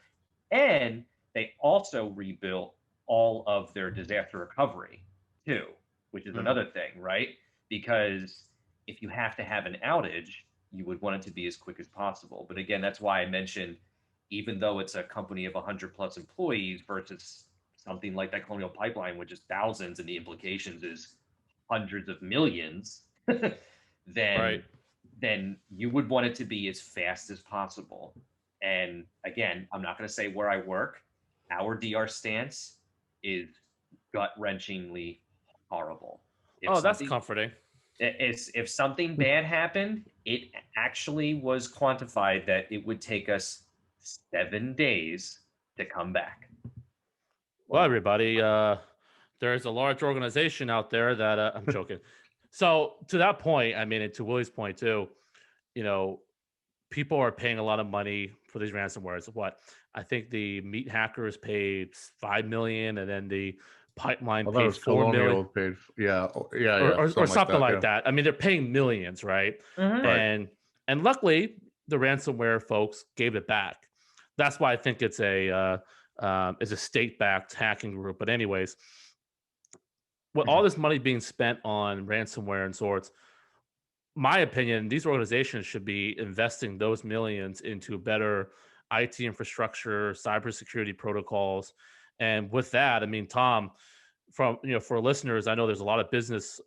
and they also rebuilt all of their disaster recovery too, which is another thing, right? Because if you have to have an outage, you would want it to be as quick as possible. But again, that's why I mentioned, even though it's a company of 100 plus employees versus something like that Colonial Pipeline, which is thousands, and the implications is hundreds of millions, then
Right.
then you would want it to be as fast as possible. And again, I'm not going to say where I work. Our DR stance is gut-wrenchingly horrible. If
Oh, that's
something
comforting.
if something bad happened, it actually was quantified that it would take us 7 days to come back.
Well, everybody, there's a large organization out there that I'm joking. So to that point, I mean, and to Willie's point too, you know, people are paying a lot of money for these ransomwares. What I think the meat hackers paid 5 million, and then the pipeline
I thought it
paid
was
4 million,
Colonial paid. Yeah, yeah,
or
something like
something
that.
like
Yeah,
that. I mean, they're paying millions, right?
Mhm.
right.
And luckily, the ransomware folks gave it back. That's why I think it's a state-backed hacking group. But anyways, with all this money being spent on ransomware and sorts, my opinion, these organizations should be investing those millions into better IT infrastructure, cybersecurity protocols. And with that, I mean, Tom, from for listeners, I know there's a lot of business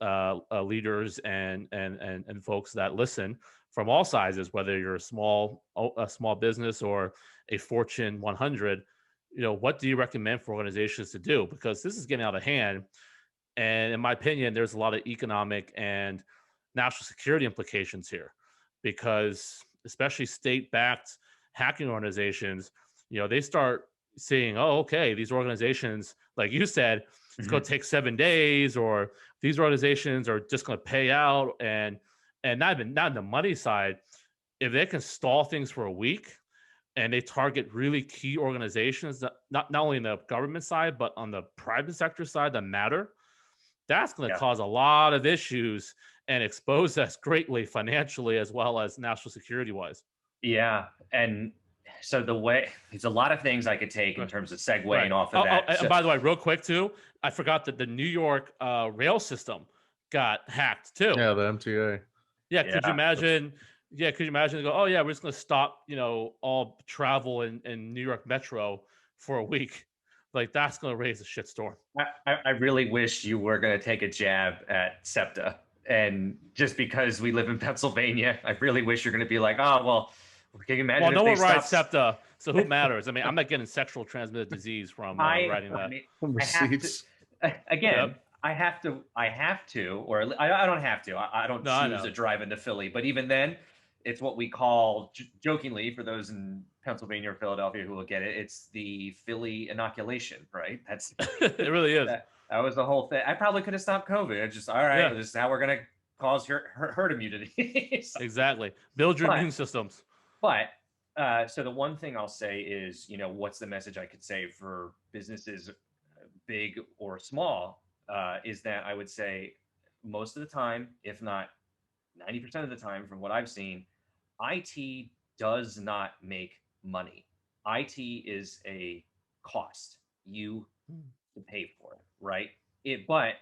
leaders and folks that listen from all sizes, whether you're a small business or a Fortune 100. What do you recommend for organizations to do? Because this is getting out of hand, and in my opinion, there's a lot of economic and national security implications here, because especially state-backed hacking organizations, they start seeing, oh, okay, these organizations, like you said, it's going to take 7 days, or these organizations are just going to pay out, and not the money side. If they can stall things for a week and they target really key organizations that not only in the government side but on the private sector side that matter, that's going to
Yeah.
cause a lot of issues and expose us greatly financially as well as national security wise.
Yeah. And so there's a lot of things I could take in
Right.
terms of segueing
Right.
off of that.
And
So,
by the way, real quick too, I forgot that the New York rail system got hacked too.
Yeah, the MTA.
Yeah. Could you
yeah.
imagine? Yeah. Could you imagine? Go, oh yeah, we're just going to stop, all travel in New York Metro for a week. Like that's going to raise a shitstorm.
I really wish you were going to take a jab at SEPTA. And just because we live in Pennsylvania, I really wish you're going to be like, oh, well, can you imagine
Well,
if
no
they
one rides
stopped?
SEPTA, so who matters? I mean, I'm not getting sexual transmitted disease from riding
I
that.
mean, I have to,
Receipts.
again,
Yep.
I have to, or I don't have to. I don't
No, I
choose
know.
to drive into Philly. But even then, it's what we call, jokingly, for those in Pennsylvania or Philadelphia who will get it, it's the Philly inoculation, right?
It really is.
That was the whole thing. I probably could have stopped COVID. It's just, all right,
Yeah,
this is how we're going to cause herd immunity.
exactly. Build your
But
immune systems.
But so the one thing I'll say is, what's the message I could say for businesses, big or small, is that I would say most of the time, if not 90% of the time, from what I've seen, IT does not make money. IT is a cost. You to pay for it, right? But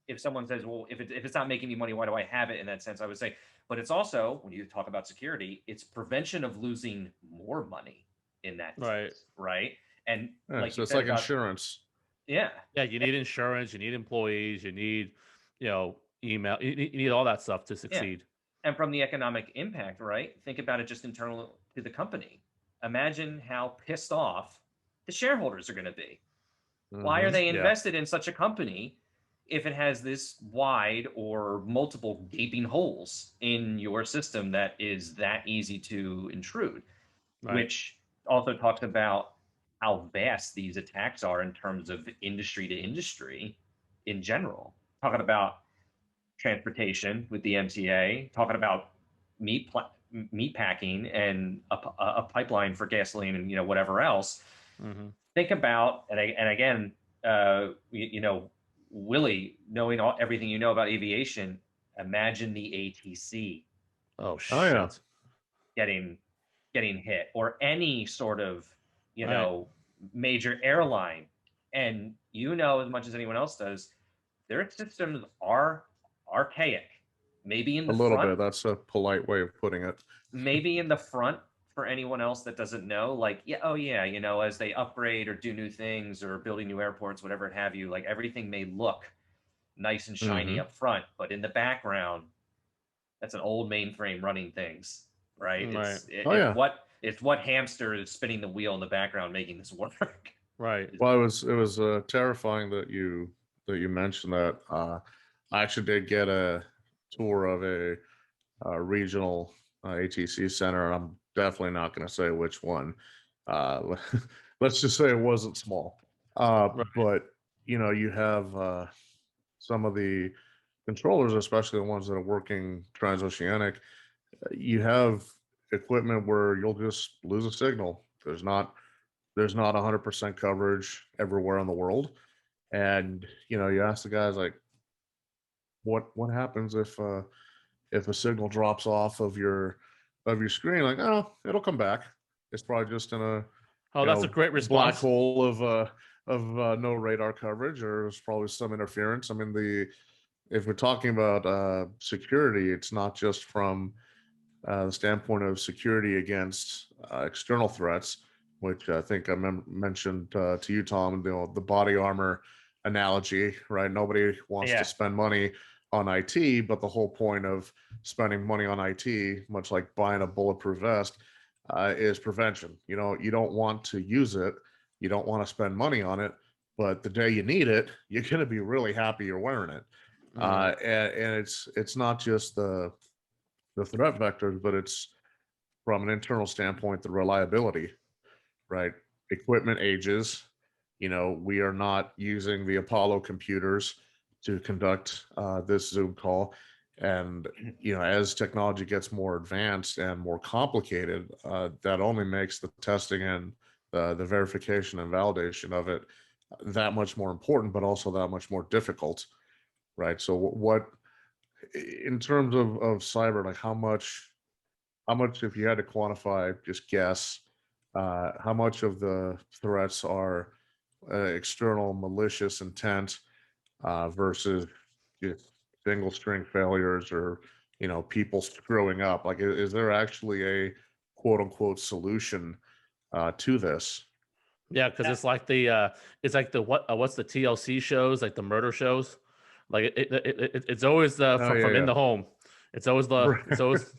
if someone says, well, if it's not making me money, why do I have it? In that sense, I would say, but it's also, when you talk about security, it's prevention of losing more money in that
Right.
sense, right? And
Yeah,
like
so
you
it's
said
like
about,
insurance.
yeah,
Yeah, you need insurance, you need employees, you need, email, you need all that stuff to
yeah.
succeed.
And from the economic impact, right? Think about it just internal to the company. Imagine how pissed off the shareholders are going to be. Why are they
Yeah.
invested in such a company if it has this wide or multiple gaping holes in your system that is that easy to intrude?
Right.
Which also talks about how vast these attacks are in terms of industry to industry in general. Talking about transportation with the MTA, talking about meat packing and a pipeline for gasoline and whatever else.
Mm-hmm.
Think about and again, Willie, knowing everything you know about aviation, imagine the ATC
Oh
Oh yeah.
shit.
getting hit, or any sort of
Right.
major airline, and as much as anyone else does, their systems are archaic. Maybe in
A
the
little
front,
bit. That's a polite way of putting it.
maybe in the front for anyone else that doesn't know, like, yeah, oh yeah, as they upgrade or do new things or building new airports, whatever have you, like everything may look nice and shiny
Hmm.
up front, but in the background, that's an old mainframe running things, right?
Right.
Oh yeah.
It's what hamster is spinning the wheel in the background making this work.
Right.
Well, it was terrifying that you mentioned that. I actually did get a tour of a regional ATC center. I'm definitely not going to say which one. Uh, let's just say it wasn't small.
Right.
But you have some of the controllers, especially the ones that are working transoceanic. You have equipment where you'll just lose a signal. There's not 100% coverage everywhere in the world, and you ask the guys like, what happens if a signal drops off of your screen? Like, oh, it'll come back. It's probably just in a
Oh, that's a great
black
response.
hole of no radar coverage, or there's probably some interference. I mean, if we're talking about security, it's not just from the standpoint of security against external threats, which I think I mentioned to you, Tom, the body armor analogy, right? Nobody wants to
Yeah.
spend money on IT, but the whole point of spending money on IT, much like buying a bulletproof vest, is prevention. You don't want to use it, you don't want to spend money on it, but the day you need it, you're going to be really happy you're wearing it.
Mm.
And it's not just the threat vectors, but it's from an internal standpoint, the reliability, right? Equipment ages. We are not using the Apollo computers to conduct this Zoom call. And, as technology gets more advanced and more complicated, that only makes the testing and the verification and validation of it that much more important, but also that much more difficult, right? So what, in terms of cyber, like how much, if you had to quantify, just guess, how much of the threats are external malicious intent versus just single string failures, or people screwing up? Like, is there actually a quote unquote solution to this?
Yeah, because
Uh,
it's like the what's the TLC shows, like the murder shows, like it's always the
Oh yeah,
from in
yeah.
the home. It's always
Right.
it's
It's
always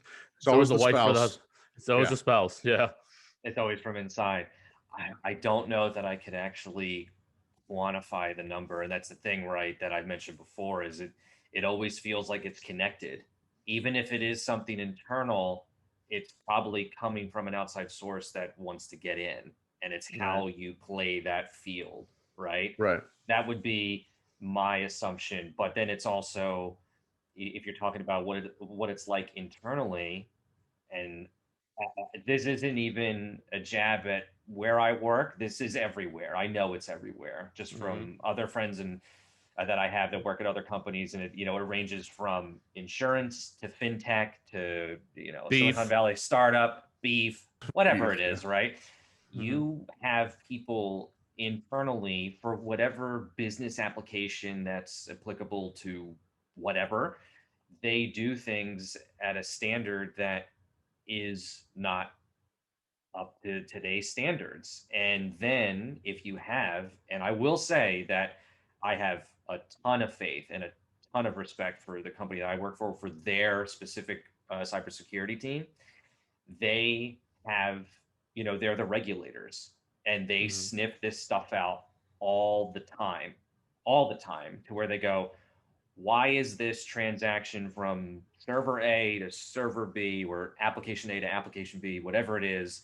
always
the
the
wife for the
spouse.
husband. It's always
Yeah.
the spouse. Yeah.
it's always from inside. I don't know that I could actually quantify the number, and that's the thing, right? That I've mentioned before, is it always feels like it's connected, even if it is something internal. It's probably coming from an outside source that wants to get in, and it's
Right.
how you play that field, right?
Right.
That would be my assumption. But then it's also, if you're talking about what it's like internally, and this isn't even a jab at where I work. This is everywhere. I know it's everywhere, just
Mm-hmm.
from other friends and that I have that work at other companies, and it ranges from insurance to fintech to Silicon
Beef.
Valley startup, beef, whatever
Beef.
it
Yeah.
is, right?
Mm-hmm.
You have people internally for whatever business application that's applicable to whatever. They do things at a standard that is not up to today's standards. And then if you have, and I will say that I have a ton of faith and a ton of respect for the company that I work for their specific cybersecurity team. They have, they're the regulators, and they
Mm-hmm.
sniff this stuff out all the time, to where they go, why is this transaction from server A to server B, or application A to application B, whatever it is,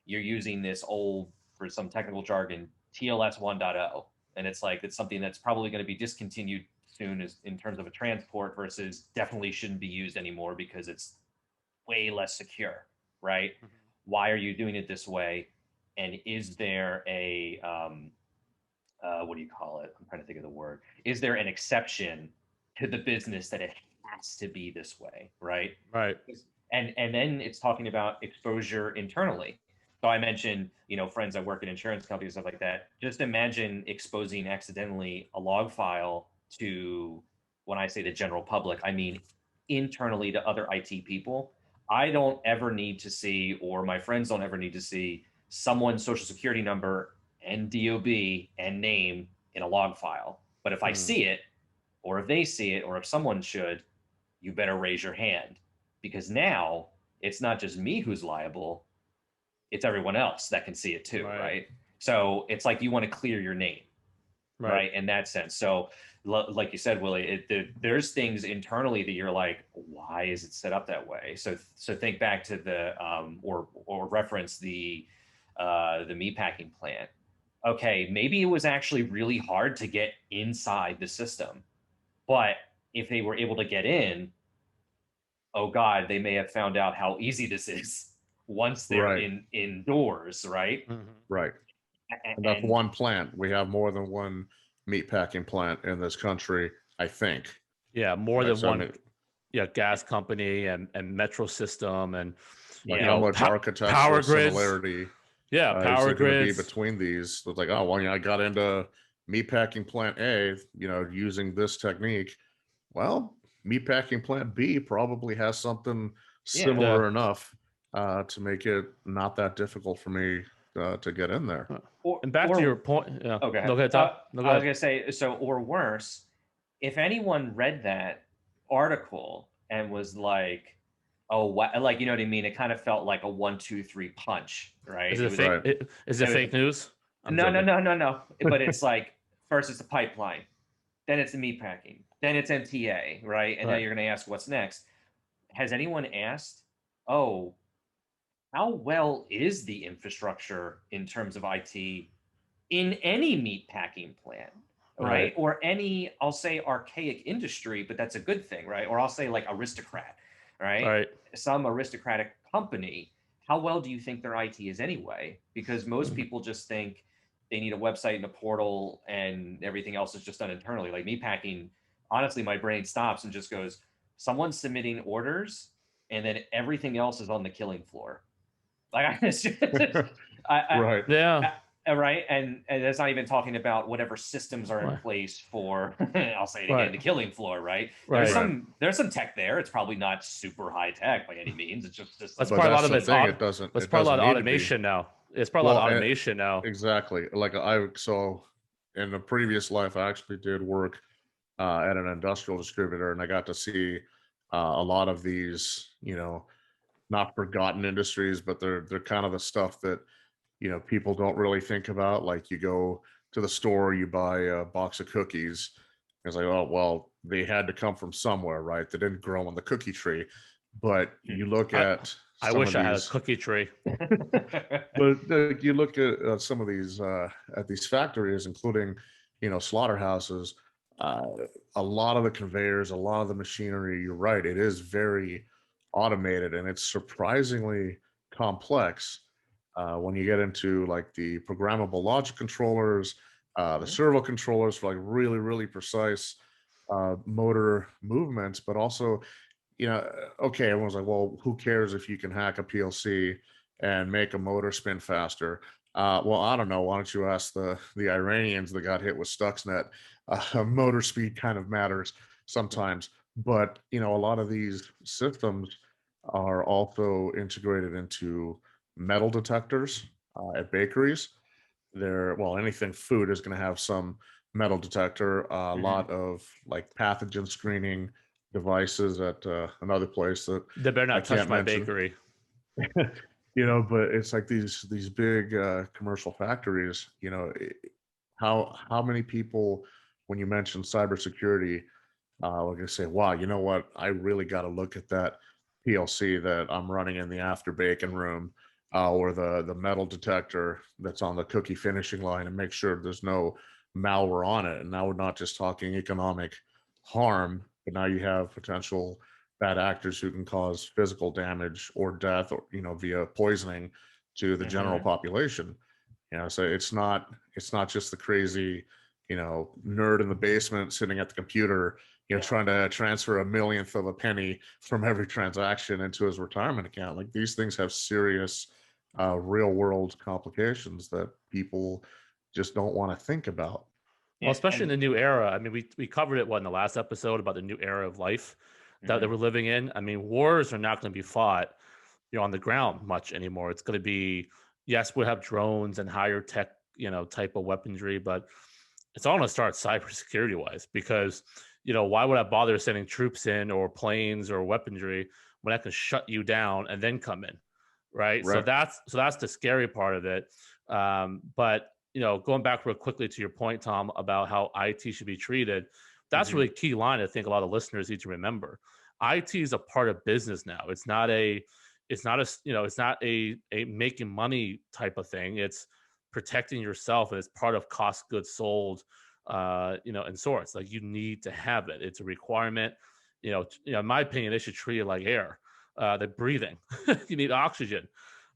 you're using this old, for some technical jargon, TLS 1.0. And it's like, it's something that's probably going to be discontinued soon, as in terms of a transport, versus definitely shouldn't be used anymore because it's way less secure, right? Why are you doing it this way? And is there a what do you call it? I'm trying to think of the word. Is there an exception to the business that it has to be this way, right?
Right.
And then it's talking about exposure internally. So I mentioned, friends that work in insurance companies, stuff like that. Just imagine exposing accidentally a log file to, when I say the general public, I mean internally to other IT people. I don't ever need to see, or my friends don't ever need to see, someone's social security number and DOB and name in a log file. But if I see it, or if they see it, or if someone should, you better raise your hand, because now it's not just me who's liable, it's everyone else that can see it too, right? So it's like you want to clear your name, right? In that sense. So like you said, Willie, there's things internally that you're like, why is it set up that way? So think back to the or reference the meatpacking plant. Okay, maybe it was actually really hard to get inside the system, but if they were able to get in, oh God, they may have found out how easy this is once they're indoors, right?
Right. And that's one plant. We have more than one meatpacking plant in this country, I think.
Yeah, more than one. Yeah, gas company and metro system and
how much architectural similarity.
Yeah, power grids
be between these. It's like, oh well, I got into meatpacking plant A, using this technique. Well, meatpacking plant B probably has something similar enough to make it not that difficult for me to get in there.
And back to your point. Yeah.
Okay.
No, go ahead, Tom. No, go
I
ahead.
was going to say, or worse, if anyone read that article and was like, oh, what? Like, you know what I mean? It kind of felt like a 1, 2, 3 punch, right?
Is it fake? Is it fake news?
No. But it's like, first it's the pipeline, then it's the meatpacking, then it's MTA, right? And then you're going to ask, what's next? Has anyone asked, oh, how well is the infrastructure in terms of IT in any meatpacking plant, right? Or any, I'll say, archaic industry, but that's a good thing, right? Or I'll say like aristocrat, right? Some aristocratic company. How well do you think their IT is anyway? Because most people just think they need a website and a portal and everything else is just done internally. Like meatpacking, honestly, my brain stops and just goes, someone's submitting orders and then everything else is on the killing floor. Like it's just,
right.
Yeah.
Right. And that's not even talking about whatever systems are in place for, I'll say it again, the killing floor, right? There's some tech there. It's probably not super high tech by any means. It's just
that's probably a lot of it's probably a lot of automation now. It's probably a lot of automation now.
Exactly. Like so in a previous life, I actually did work at an industrial distributor, and I got to see a lot of these, not forgotten industries, but they're kind of the stuff that people don't really think about. Like you go to the store, you buy a box of cookies. It's like, oh well, they had to come from somewhere, right? They didn't grow on the cookie tree. But you look at
I wish I had a cookie tree.
But you look at some of these at these factories, including slaughterhouses. A lot of the conveyors, a lot of the machinery, you're right, it is very automated and it's surprisingly complex when you get into like the programmable logic controllers, the servo controllers for like really, really precise motor movements, but also, okay, everyone's like, well, who cares if you can hack a PLC and make a motor spin faster? Well, I don't know. Why don't you ask the Iranians that got hit with Stuxnet? Motor speed kind of matters sometimes, but a lot of these systems are also integrated into metal detectors at bakeries. Anything food is going to have some metal detector. A lot of like pathogen screening devices at another place that
they better not touch my bakery.
But it's like these big commercial factories. How many people, when you mention cybersecurity, are going to say, wow, you know what? I really got to look at that PLC that I'm running in the after bacon room, or the metal detector that's on the cookie finishing line, and make sure there's no malware on it. And now we're not just talking economic harm, but now you have potential bad actors who can cause physical damage or death, or via poisoning to the general
Mm-hmm.
population. So it's not just the crazy nerd in the basement sitting at the computer trying to transfer a millionth of a penny from every transaction into his retirement account. Like, these things have serious real world complications that people just don't want to think about.
Well,
Yeah,
especially in
and
the new era. I mean, we covered it in the last episode about the new era of life that
mhm.
we're living in. I mean, wars are not going to be fought, on the ground much anymore. It's going to be, yes, we'll have drones and higher tech, type of weaponry, but it's all going to start cybersecurity wise, because, why would I bother sending troops in or planes or weaponry when I can shut you down and then come in? Right. So
Right.
that's the scary part of it. But going back real quickly to your point, Tom, about how IT should be treated, that's
Mm-hmm.
really a key line I think a lot of listeners need to remember. IT is a part of business now. It's not a making money type of thing. It's protecting yourself, and it's part of cost goods sold, and sorts. Like, you need to have it. It's a requirement. In my opinion, they should treat it like air. The breathing. You need oxygen,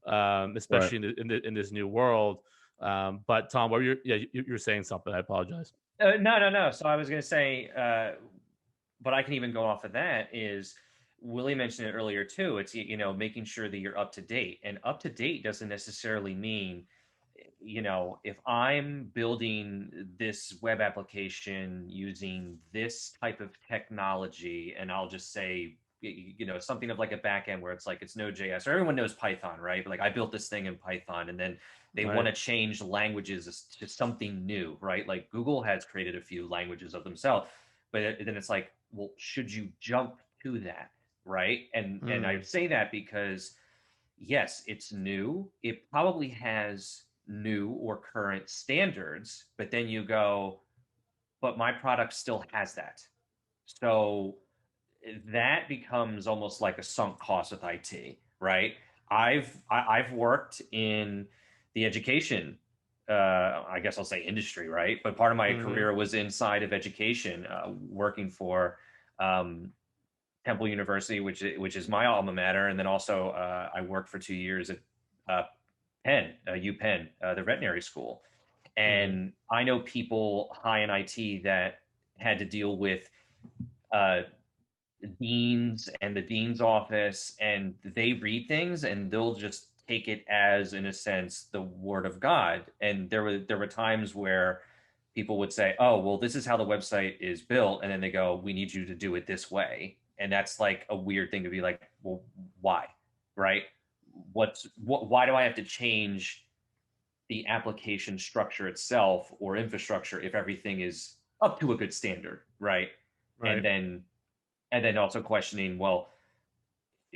Right.
especially in this new world. But Tom, what you're saying something? I apologize.
No. So I was going to say, but I can even go off of that is Willie mentioned it earlier too. It's, making sure that you're up to date, and up to date doesn't necessarily mean, if I'm building this web application using this type of technology, and I'll just say, something of like a backend where it's like it's Node.js, or everyone knows Python, right? But like, I built this thing in Python, and then they want
Right.
to change languages to something new, right? Like Google has created a few languages of themselves, but then it's like, well, should you jump to that, right? And I
Mm,
say that because yes, it's new. It probably has new or current standards, but then you go, but my product still has that. So that becomes almost like a sunk cost with IT, right? I've worked in the education, I guess I'll say industry, right? But part of my
hmm
career was inside of education, working for um, Temple University, which is my alma mater, and then also I worked for 2 years at uh, Penn, UPenn, the veterinary school,
hmm
and I know people high in IT that had to deal with uh, deans and the dean's office, and they read things and they'll just take it as, in a sense, the word of God. And there were times where people would say, "Oh, well, this is how the website is built," and then they go, "We need you to do it this way." And that's like a weird thing to be like, "Well, why?" Right? Why do I have to change the application structure itself or infrastructure if everything is up to a good standard, right? And
Right.
then and then also questioning, well,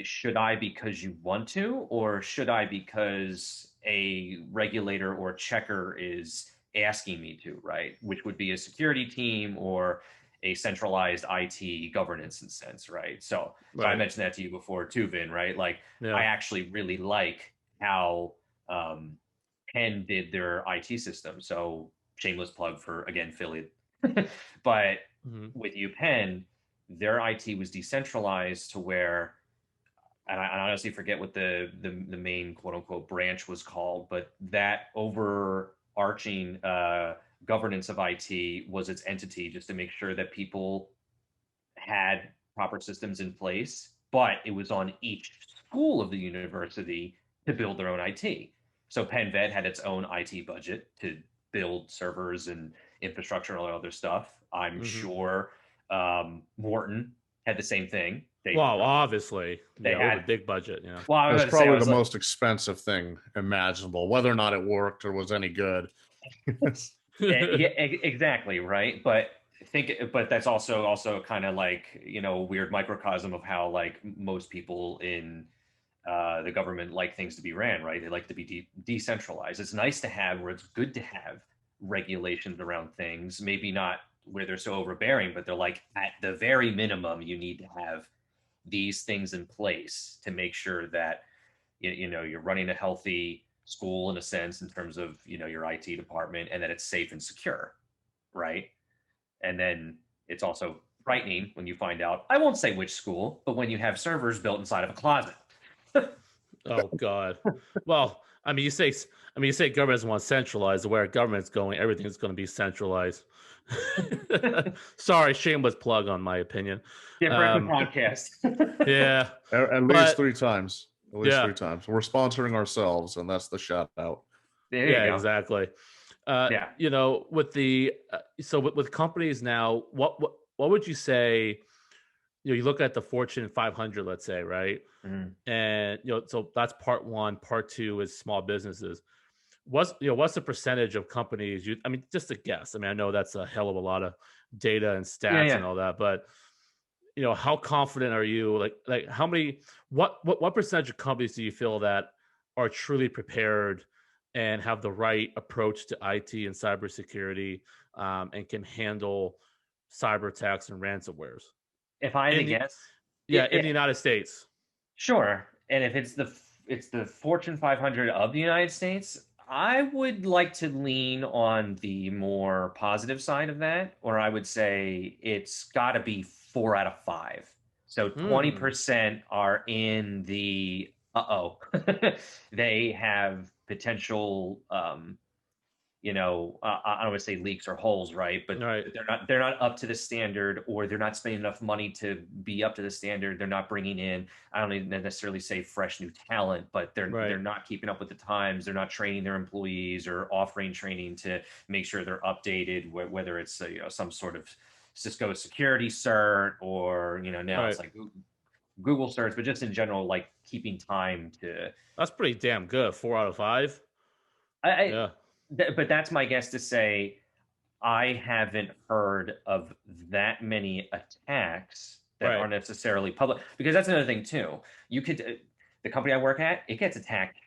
should I because you want to, or should I because a regulator or checker is asking me to, right? Which would be a security team or a centralized IT governance in sense, right? So I
Right.
mentioned that to you before too, Vin, right? Like, I
Yeah.
actually really like how um, Penn did their IT system. So shameless plug for, again, Philly, but
hmm
with UPenn, their IT was decentralized to where, and I honestly forget what the main quote unquote branch was called, but that overarching governance of IT was its entity, just to make sure that people had proper systems in place. But it was on each school of the university to build their own IT. So Penn Vet had its own IT budget to build servers and infrastructure and all that other stuff. I'm
hmm
sure Morton had the same thing.
Well, obviously,
They
yeah, we have a
had,
big budget. Yeah.
well, I was
That's
about to say, I
probably the
was like,
most expensive thing imaginable, whether or not it worked or was any good.
yeah, exactly, right. But that's also kind of like, a weird microcosm of how like most people in the government like things to be ran, right? They like to be decentralized. It's nice to have, where it's good to have regulations around things, maybe not where they're so overbearing, but they're like, at the very minimum, you need to have these things in place to make sure that you're running a healthy school in a sense, in terms of your IT department, and that it's safe and secure, right? And then it's also frightening when you find out. I won't say which school, but when you have servers built inside of a closet.
Oh God. Well, I mean, you say government doesn't want to centralize. Where government's going, everything's going to be centralized. Sorry, shameless plug on my opinion.
Different podcast.
Yeah,
At least
but
3 times. At least 3 times. We're sponsoring ourselves, and that's the shout out.
There you go.
Exactly.
Yeah.
You know, with the so with companies now, what would you say? You know, you look at the Fortune 500, let's say, right?
Mhm.
And you know, so that's part one. Part two is small businesses. What's the percentage of companies I mean, just a guess. I mean, I know that's a hell of a lot of data and stats
Yeah.
and all that, but you know, how confident are you? Like how many what percentage of companies do you feel that are truly prepared and have the right approach to IT and cybersecurity, and can handle cyber attacks and ransomwares
If I had to
in the
guess,
in the United States?
sure. And if it's the Fortune 500 of the United States, I would like to lean on the more positive side of that, or I would say it's got to be 4 out of 5. So
Hmm.
20% are in the uh-oh. They have potential I don't want to say leaks or holes, right? But
All right.
they're not up to the standard, or they're not spending enough money to be up to the standard. They're not bringing in, I don't even necessarily say fresh new talent, but they're
Right.
not keeping up with the times. They're not training their employees or offering training to make sure they're updated, whether it's some sort of Cisco security cert, or now
Right.
it's like Google certs, but just in general, like keeping time to
That's pretty damn good. 4 out of 5.
I,
Yeah.
but that's my guess to say I haven't heard of that many attacks that
Right.
aren't necessarily public, because that's another thing too. You could the company I work at, it gets attacked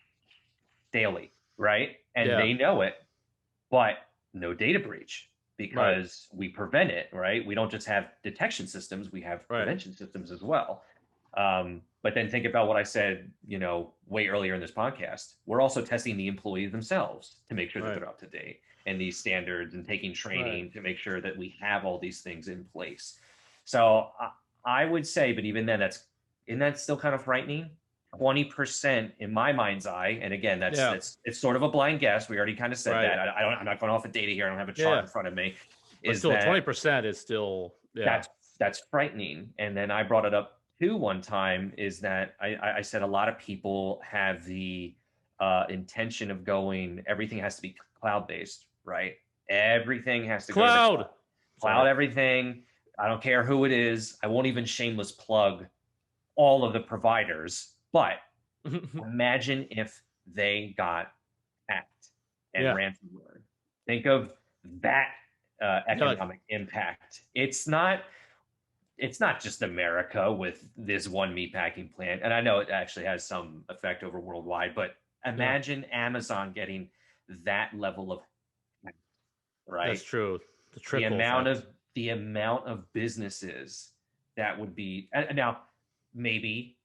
daily, right? And
Yeah.
they know it, but no data breach
Right.
because we prevent it, right? We don't just have detection systems, we have
Right.
prevention systems as well. But then think about what I said, way earlier in this podcast. We're also testing the employees themselves to make sure that
Right.
they're up to date and these standards, and taking
Right.
training to make sure that we have all these things in place. So I would say, but even then, isn't that still kind of frightening? 20% in my mind's eye, and again,
Yeah.
it's sort of a blind guess. We already kind of said
Right.
that. I'm not going off of data here. I don't have a chart
Yeah.
in front of me.
But
Is
still,
that
20% is still, yeah.
that's frightening. And then I brought it up too one time, is that I said a lot of people have the intention of going, everything has to be cloud based, right? Everything has to go to the
Cloud.
cloud,
Sorry.
everything. I don't care who it is. I won't even shameless plug all of the providers, but imagine if they got hacked and
Yeah.
ransomware. Think of that
Yeah.
economic impact. It's not just America with this one meatpacking plant, and I know it actually has some effect over worldwide, but
Yeah.
imagine Amazon getting that level of,
That's
right?
true. The
The
trickle
amount
effect.
of the amount of businesses that would be, and now maybe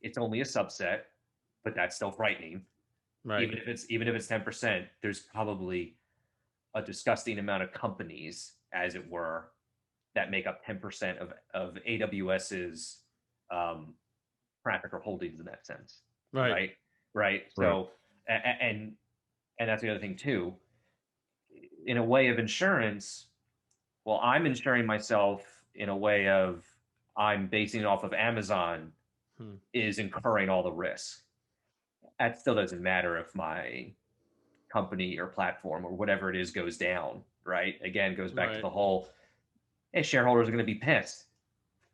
it's only a subset, but that's still frightening.
Right.
Even if it's 10%, there's probably a disgusting amount of companies, as it were, that make up 10% of AWS's traffic or holdings in that sense,
Right.
right? Right.
Right.
So, and that's the other thing too. In a way of insurance, well, I'm insuring myself in a way of, I'm basing it off of Amazon
Hmm.
is incurring all the risk. That still doesn't matter if my company or platform or whatever it is goes down, right? Again, goes back to
Right.
the whole, hey, shareholders are going to be pissed,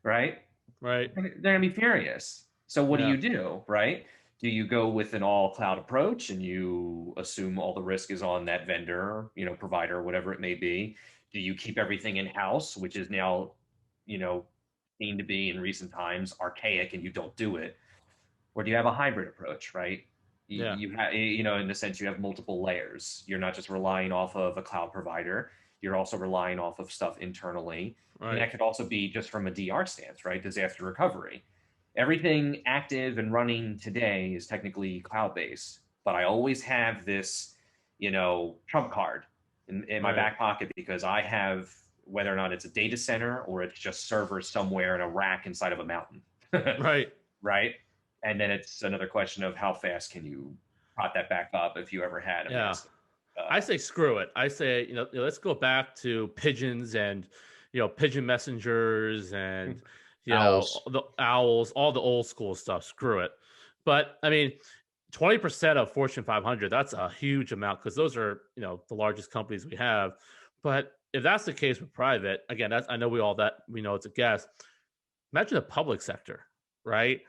right?
Right.
They're going to be furious. So what
Yeah.
do, right? Do you go with an all cloud approach and you assume all the risk is on that vendor, provider, whatever it may be? Do you keep everything in house, which is now, seen to be in recent times archaic, and you don't do it? Or do you have a hybrid approach, right? You,
Yeah.
you have, in the sense you have multiple layers. You're not just relying off of a cloud provider. You're also relying off of stuff internally. And
Right.
that could also be just from a DR stance, right? Disaster recovery. Everything active and running today is technically cloud based, but I always have this, trump card in my
Right.
back pocket, because I have whether or not it's a data center or it's just servers somewhere in a rack inside of a mountain.
Right.
Right. And then it's another question of how fast can you prop that back up if you ever had a
Yeah.
massive.
I say screw it. I say, let's go back to pigeons and, pigeon messengers and,
Owls.
the owls, all the old school stuff. Screw it. But I mean, 20% of Fortune 500, that's a huge amount because those are, the largest companies we have. But if that's the case with private, again, I know we know it's a guess. Imagine the public sector, right?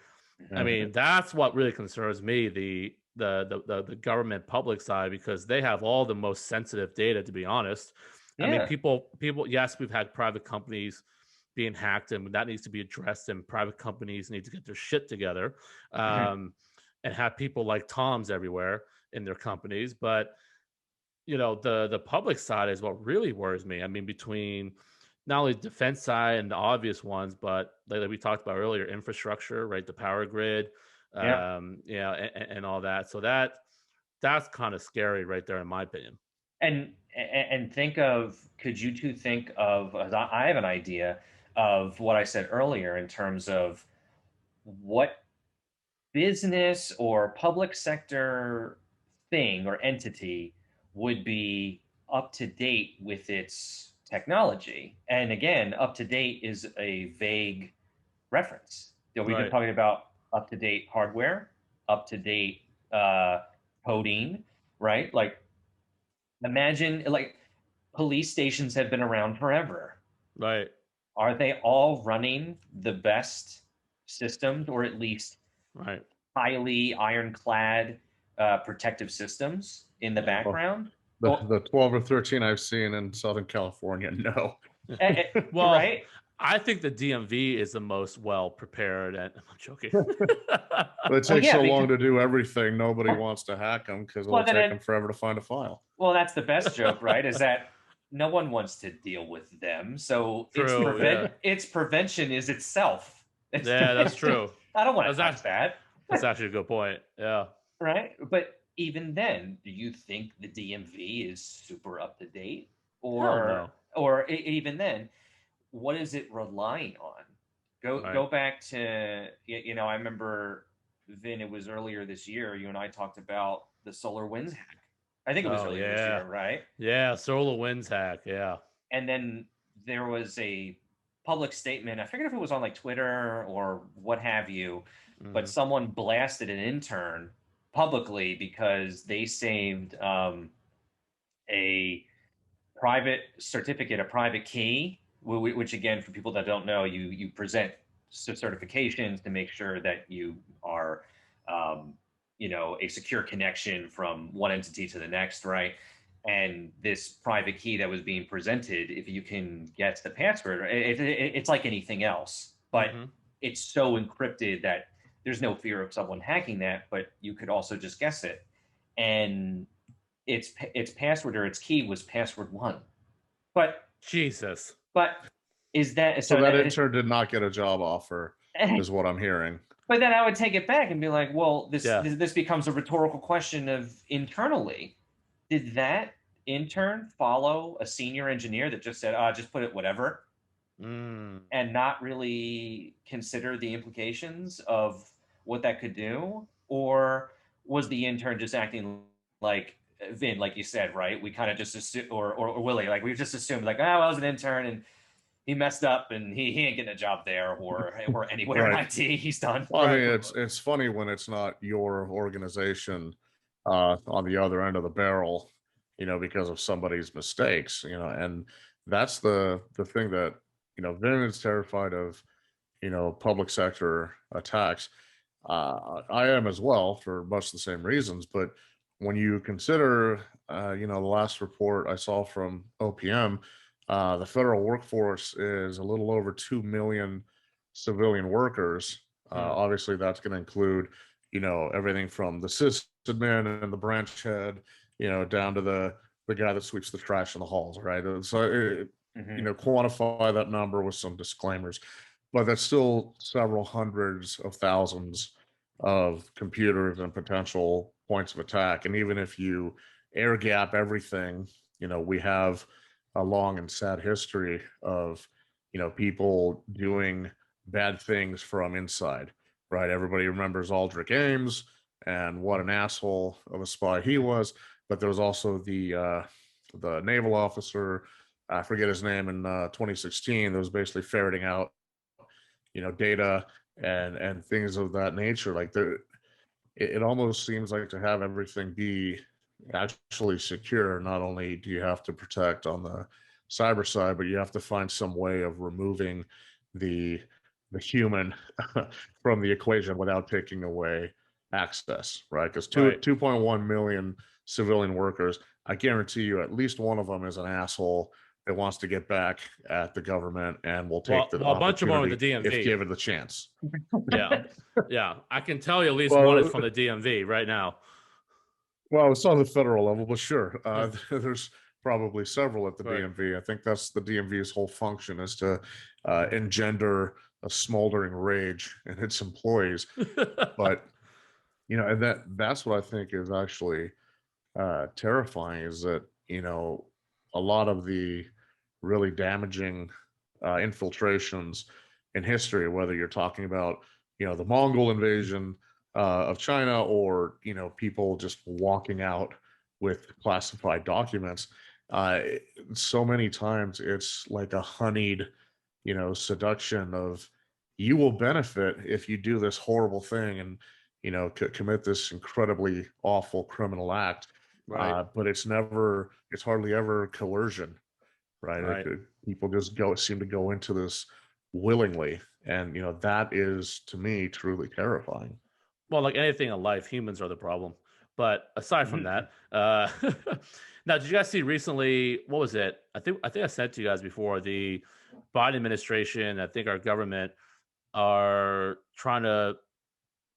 I mean, that's what really concerns me, the government public side, because they have all the most sensitive data, to be honest. I mean, people, yes, we've had private companies being hacked, and that needs to be addressed, and private companies need to get their shit together, and have people like Toms everywhere in their companies. But the public side is what really worries me. I mean, between not only defense side and the obvious ones, but like we talked about earlier, infrastructure, right? The power grid, and all that. So that's kind of scary right there, in my opinion.
And could you two think of, I have an idea of what I said earlier in terms of what business or public sector thing or entity would be up to date with its technology. And again, up to date is a vague reference. We've been talking about up to date hardware, up to date coding, right? Like, imagine, like, police stations have been around forever.
Right.
Are they all running the best systems, or at least highly ironclad protective systems in the background?
The 12 or 13 I've seen in Southern California, no.
Well,
right?
I think the DMV is the most well prepared, and I'm joking.
But it takes so long to do everything. Nobody wants to hack them because it'll take them forever to find a file.
Well, that's the best joke, right? Is that no one wants to deal with them. So its prevention is itself.
That's true.
I don't want to touch that.
That's actually a good point. Yeah.
Right. But even then, do you think the DMV is super up to date? Or even then, what is it relying on? Go back to, I remember, Vin, it was earlier this year, you and I talked about the SolarWinds hack. I think it was earlier this year, right?
Yeah, SolarWinds hack, yeah.
And then there was a public statement, I forget if it was on like Twitter or what have you, but someone blasted an intern publicly because they saved a private certificate, a private key, which again, for people that don't know, you present certifications to make sure that you are a secure connection from one entity to the next, right? And this private key that was being presented, if you can guess the password, it's like anything else, but it's so encrypted that there's no fear of someone hacking that, but you could also just guess it. And its password, or its key, was password 1. But
Jesus.
But is that
so that intern did not get a job offer, is what I'm hearing.
But then I would take it back and be like, well, this becomes a rhetorical question of internally. Did that intern follow a senior engineer that just said, just put it whatever, and not really consider the implications of what that could do? Or was the intern just acting like, Vin, like you said, right? We kind of just assume, or Willie, like we just assumed, like, well, I was an intern and he messed up and he ain't getting a job there or anywhere in IT. He's done.
Well, I mean, it's funny when it's not your organization on the other end of the barrel, because of somebody's mistakes, and that's the thing that, Vin is terrified of, public sector attacks. I am as well, for much the same reasons. But when you consider, the last report I saw from OPM, the federal workforce is a little over 2 million civilian workers. Obviously, that's going to include, everything from the sysadmin and the branch head, down to the guy that sweeps the trash in the halls, right? So, quantify that number with some disclaimers, but that's still several hundreds of thousands of computers and potential points of attack. And even if you air gap everything, we have a long and sad history of, people doing bad things from inside, right? Everybody remembers Aldrich Ames and what an asshole of a spy he was, but there was also the naval officer, I forget his name, in 2016, that was basically ferreting out, data and things of that nature. Like it almost seems like to have everything be actually secure, not only do you have to protect on the cyber side, but you have to find some way of removing the the human from the equation without taking away access, right? Because
Right.
2.1 million civilian workers, I guarantee you at least one of them is an asshole that wants to get back at the government and will take the
Well, a bunch of them are the
opportunity if
DMV.
given the chance.
Yeah. Yeah. I can tell you at least one is
Well,
from the DMV right now.
well, it's on the federal level, but sure, there's probably several at the
Right.
DMV. I think that's the DMV's whole function, is to engender a smoldering rage in its employees. But and that's what I think is actually terrifying, is that a lot of the really damaging infiltrations in history, whether you're talking about the Mongol invasion of China, or people just walking out with classified documents, uh, so many times it's like a honeyed seduction of, you will benefit if you do this horrible thing and commit this incredibly awful criminal act.
Right.
But it's hardly ever coercion, right?
Right.
People just seem to go into this willingly, and that is, to me, truly terrifying.
Well, like anything in life, humans are the problem. But aside from that, now, did you guys see recently? What was it? I think I said to you guys before, the Biden administration, I think our government are trying to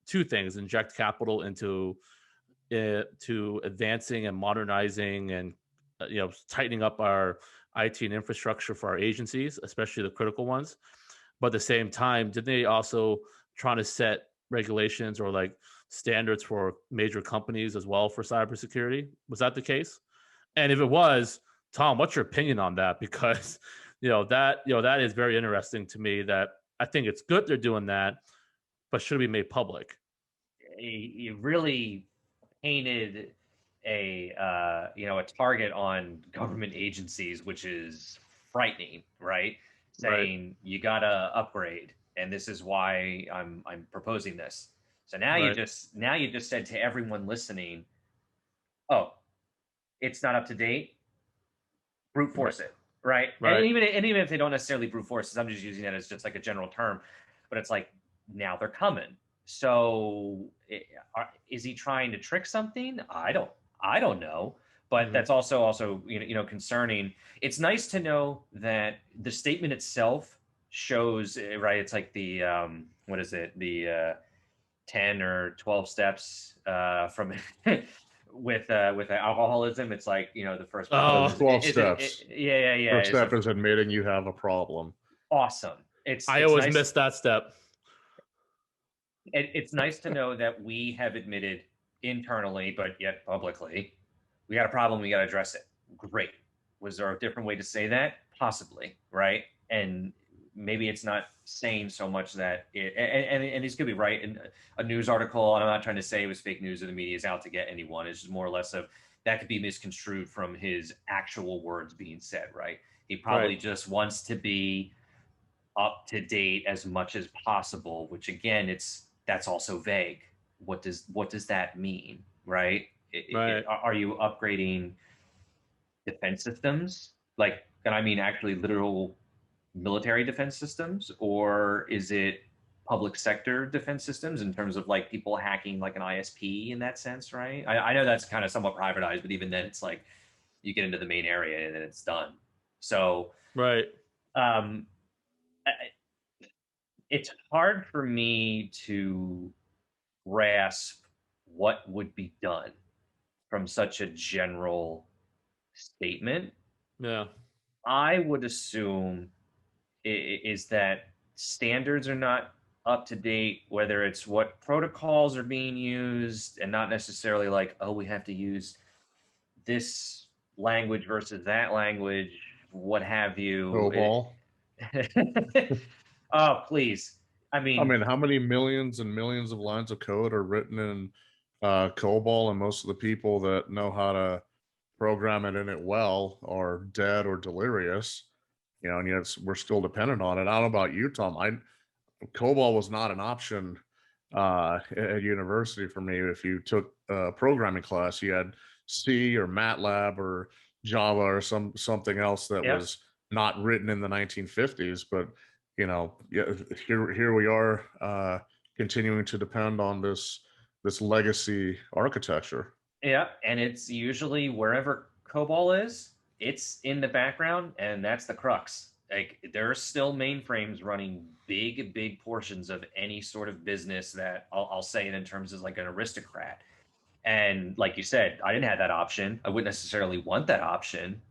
two things: inject capital into to advancing and modernizing and tightening up our IT and infrastructure for our agencies, especially the critical ones. But at the same time, did they also trying to set regulations or like standards for major companies as well for cybersecurity? Was that the case? And if it was, Tom, what's your opinion on that? Because that is very interesting to me. That I think it's good they're doing that, but should be made public.
You really painted a target on government agencies, which is frightening, right?
Right.
Saying you gotta upgrade, and this is why I'm proposing this. So
Right.
now you just said to everyone listening, oh, it's not up to date, brute
Right.
force it, right?
Right.
And even if they don't necessarily brute force it, I'm just using that as just like a general term, but it's like, now they're coming. So is he trying to trick something? I don't know, but
Mhm.
that's also concerning. It's nice to know that the statement itself shows, right. It's like the what is it, the 10 or 12 steps from with alcoholism. It's like, the first problem
Oh,
is
12 steps.
yeah,
First
is
step is admitting you have a problem.
awesome.
I
It's
always
nice.
miss that step.
It's nice to know that we have admitted internally, but yet publicly, we got a problem, we got to address it. Great. Was there a different way to say that? Possibly, right? And maybe it's not saying so much that and he's gonna be right in a news article. And I'm not trying to say it was fake news or the media is out to get anyone. It's just more or less of that could be misconstrued from his actual words being said, right? He
Right.
probably just wants to be up to date as much as possible, which again, that's also vague. What does that mean, right?
Right.
Are you upgrading defense systems, like, and I mean actually literal military defense systems, or is it public sector defense systems in terms of like people hacking like an ISP in that sense, right? I know that's kind of somewhat privatized, but even then, it's like you get into the main area and then it's done. So
Right.
um, it's hard for me to grasp what would be done from such a general statement.
Yeah.
I would assume is that standards are not up to date, whether it's what protocols are being used, and not necessarily like, oh, we have to use this language versus that language. what have you.
COBOL.
Oh, please. I mean,
how many millions and millions of lines of code are written in COBOL, and most of the people that know how to program it in it well are dead or delirious, and yet we're still dependent on it. I don't know about you, Tom. COBOL was not an option at university for me. If you took a programming class, you had C or MATLAB or Java or something else that
yeah.
was not written in the 1950s. But here we are continuing to depend on this legacy architecture.
Yeah, and it's usually wherever COBOL is, it's in the background, and that's the crux. Like there are still mainframes running big portions of any sort of business that I'll say it in terms of like an aristocrat. And like you said, I didn't have that option. I wouldn't necessarily want that option.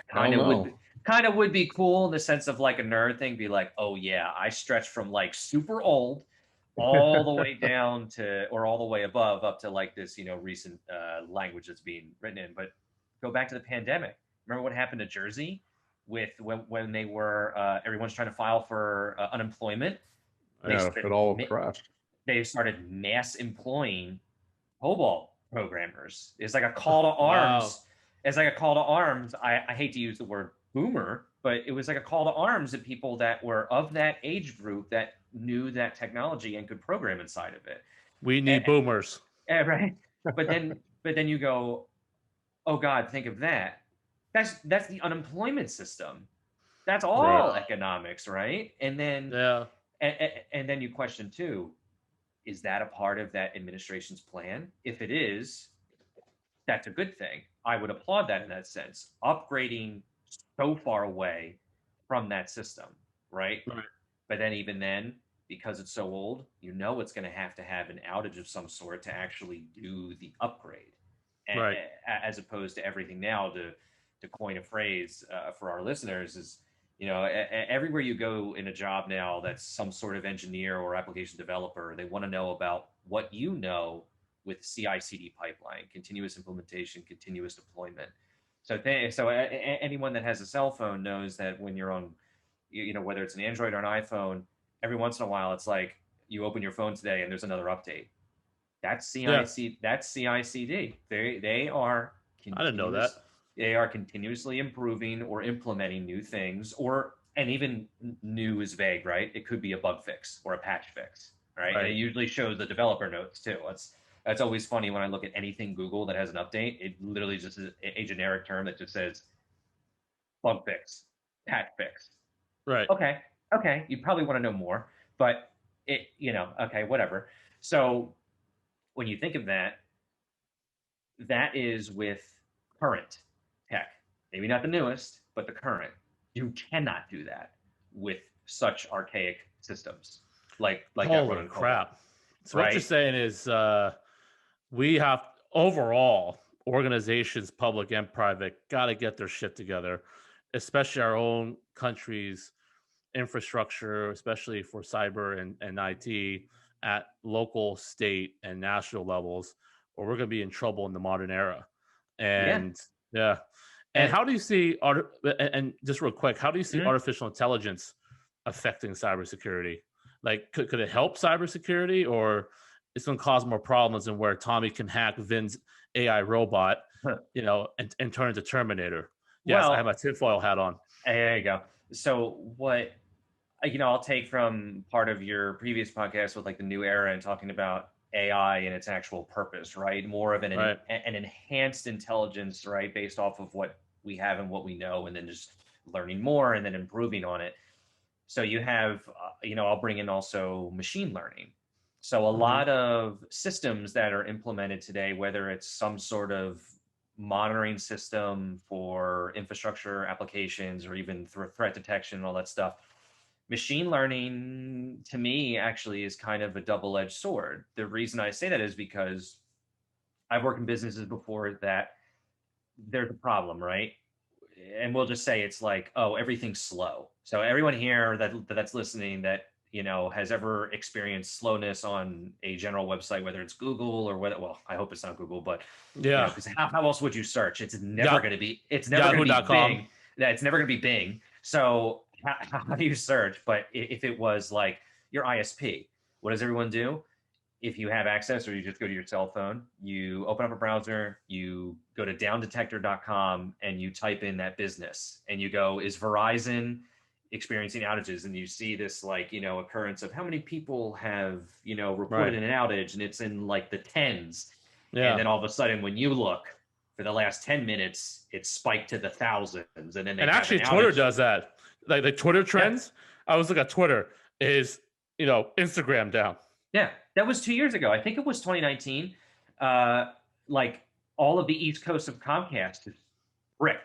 Hell no.
Kind of would be cool in the sense of like a nerd thing, be like, oh yeah, I stretched from like super old all the way down to, or all the way above up to like this, recent language that's being written in. But go back to the pandemic. Remember what happened to Jersey with when they were everyone's trying to file for unemployment.
Yeah, it all crashed.
They started mass employing COBOL programmers. It's like a call to arms.
Wow.
It's like a call to arms. I hate to use the word boomer, but it was like a call to arms to people that were of that age group that knew that technology and could program inside of it.
We need boomers.
Right. But then you go, oh God, think of that. That's the unemployment system. That's all economics, right? And then and then you question too, is that a part of that administration's plan? If it is, that's a good thing. I would applaud that in that sense. Upgrading so far away from that system, right? But then even then, because it's so old, it's going to have an outage of some sort to actually do the upgrade. And, as opposed to everything now, to coin a phrase for our listeners, is everywhere you go in a job now that's some sort of engineer or application developer, they want to know about what with CI/CD pipeline, continuous implementation, continuous deployment. So anyone that has a cell phone knows that when you're on, whether it's an Android or an iPhone, every once in a while it's like you open your phone today and there's another update. That's CI/CD. That's CI/CD. They are.
I didn't know that.
They are continuously improving or implementing new things, and even new is vague, right? It could be a bug fix or a patch fix, right? And it usually shows the developer notes too. That's always funny when I look at anything Google that has an update. It literally just is a generic term that just says bug fix, patch fix.
Right.
Okay. You probably want to know more, but okay, whatever. So when you think of that, that is with current tech, maybe not the newest, but the current. You cannot do that with such archaic systems like
holy crap. So what you're saying is we have overall organizations, public and private, got to get their shit together, especially our own country's infrastructure, especially for cyber and IT at local, state, and national levels, or we're going to be in trouble in the modern era. And and how do you see and just real quick, how do you see artificial intelligence affecting cybersecurity? Like, could it help cybersecurity, or it's going to cause more problems, and where Tommy can hack Vin's AI robot, and turn into Terminator? Yes, I have my tinfoil hat on.
There you go. So what, I'll take from part of your previous podcast with like the new era and talking about AI and its actual purpose, right? More of an enhanced intelligence, right? Based off of what we have and what we know, and then just learning more and then improving on it. So you have, I'll bring in also machine learning. So a lot of systems that are implemented today, whether it's some sort of monitoring system for infrastructure applications or even threat detection and all that stuff, machine learning to me actually is kind of a double-edged sword. The reason I say that is because I've worked in businesses before that there's a problem, right? And we'll just say it's like, oh, everything's slow. So everyone here that's listening that has ever experienced slowness on a general website, whether it's Google or whether, well, I hope it's not Google, but because how else would you search? It's never going to be. It's never going to be Bing. It's never going to be Bing. So how do you search? But if it was like your ISP, what does everyone do? If you have access, or you just go to your cell phone, you open up a browser, you go to downdetector.com and you type in that business and you go, is Verizon experiencing outages? And you see this like, occurrence of how many people have, reported an outage, and it's in like the tens.
Yeah.
And then all of a sudden when you look for the last 10 minutes, it's spiked to the thousands. And then
and actually Twitter does that. Like the Twitter trends. Yeah. I was looking at Twitter is, Instagram down.
Yeah, that was 2 years ago. I think it was 2019. Like all of the East Coast of Comcast is bricked.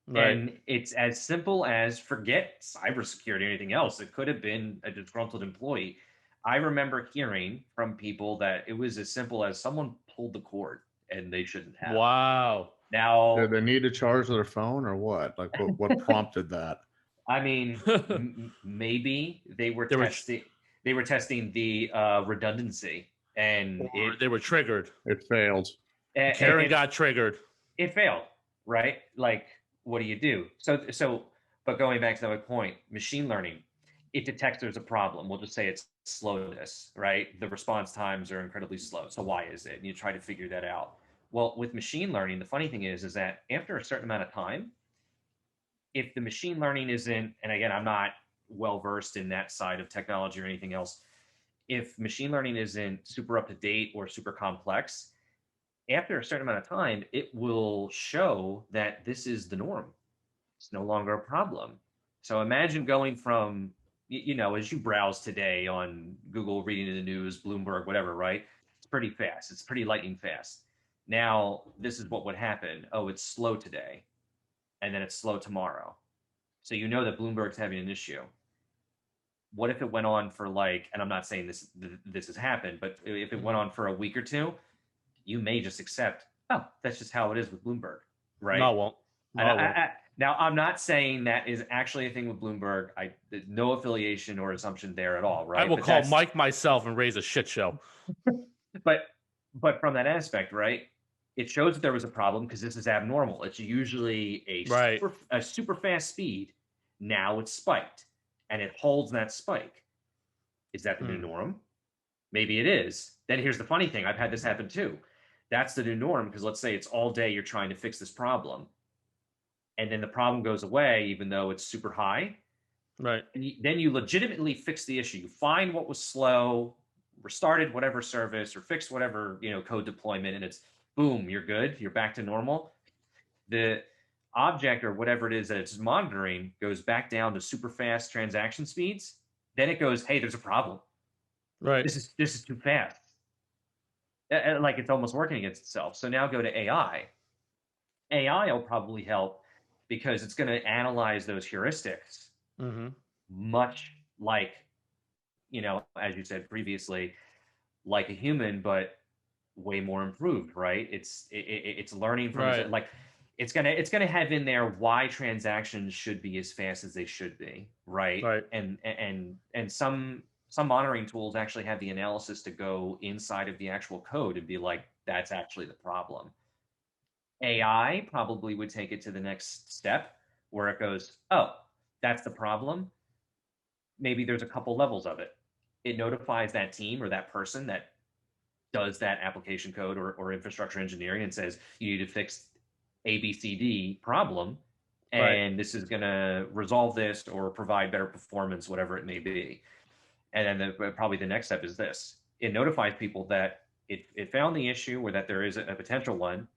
Right. And it's as simple as, forget cybersecurity or anything else. It could have been a disgruntled employee. I remember hearing from people that it was as simple as someone pulled the cord and they shouldn't have.
Wow.
Now,
did they need to charge their phone or what? Like what prompted that?
I mean, maybe they were testing. They were testing the redundancy, and
they were triggered.
It failed.
Karen got triggered.
It failed, right? Like, what do you do? So, but going back to that point, machine learning, it detects there's a problem. We'll just say it's slowness, right? The response times are incredibly slow. So why is it? And you try to figure that out. Well, with machine learning, the funny thing is that after a certain amount of time, if the machine learning isn't, and again, I'm not well versed in that side of technology or anything else, if machine learning isn't super up to date or super complex, after a certain amount of time, it will show that this is the norm. It's no longer a problem. So imagine going from, as you browse today on Google, reading the news, Bloomberg, whatever, right? It's pretty fast. It's pretty lightning fast. Now, this is what would happen. Oh, it's slow today, and then it's slow tomorrow. So you know that Bloomberg's having an issue. What if it went on for and I'm not saying this has happened, but if it went on for a week or two, you may just accept, oh, that's just how it is with Bloomberg, right?
No, it won't.
Now, I'm not saying that is actually a thing with Bloomberg. There's no affiliation or assumption there at all, right?
I will call Mike myself and raise a shit show.
But from that aspect, right? It shows that there was a problem because this is abnormal. It's usually a super fast speed. Now it's spiked, and it holds that spike. Is that the new norm? Maybe it is. Then here's the funny thing. I've had this happen too. That's the new norm because let's say it's all day you're trying to fix this problem, and then the problem goes away even though it's super high.
Right.
And then you legitimately fix the issue. You find what was slow, restarted whatever service, or fixed whatever code deployment, and it's boom, you're good. You're back to normal. The object or whatever it is that it's monitoring goes back down to super fast transaction speeds. Then it goes, hey, there's a problem.
Right.
This is too fast. Like it's almost working against itself. So now go to AI. AI will probably help because it's going to analyze those heuristics much like, as you said previously, like a human, but way more improved, right? It's learning from it's gonna have in there why transactions should be as fast as they should be, right?
Right.
And some monitoring tools actually have the analysis to go inside of the actual code and be like, that's actually the problem. AI probably would take it to the next step where it goes, oh, that's the problem. Maybe there's a couple levels of it. It notifies that team or that person that does that application code or infrastructure engineering and says, you need to fix ABCD problem. And this is going to resolve this or provide better performance, whatever it may be. And then probably the next step is this. It notifies people that it found the issue or that there is a potential one.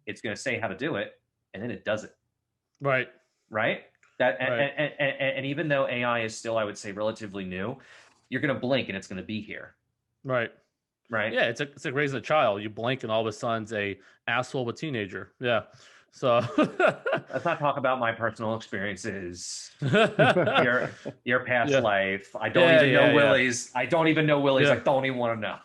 It's going to say how to do it, and then it does it.
Right.
Right? And even though AI is still, I would say, relatively new, you're going to blink and it's going to be here.
Right.
Right.
Yeah, it's like raising a child. You blink and all of a sudden it's a asshole of a teenager. Yeah. So
let's not talk about my personal experiences. your past life. I don't even know Willie's. I don't even know Willie's. I don't even want to know.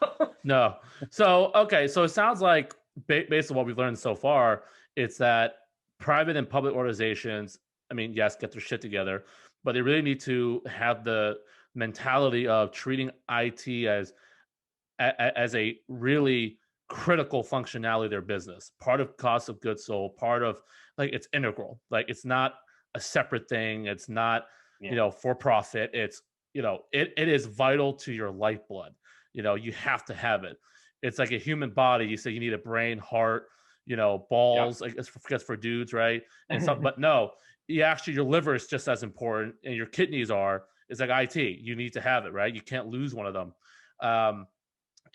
No. So okay. So it sounds like based on what we've learned so far, it's that private and public organizations, I mean, yes, get their shit together, but they really need to have the mentality of treating IT as a really critical functionality of their business, part of cost of goods sold, part of it's integral. Like it's not a separate thing. It's not,
Yeah.
for profit. It's, it is vital to your lifeblood. You have to have it. It's like a human body. You say you need a brain, heart, balls, I guess for dudes, right? And so, but no, your liver is just as important, and your kidneys are. It's like IT. You need to have it, right? You can't lose one of them. Um,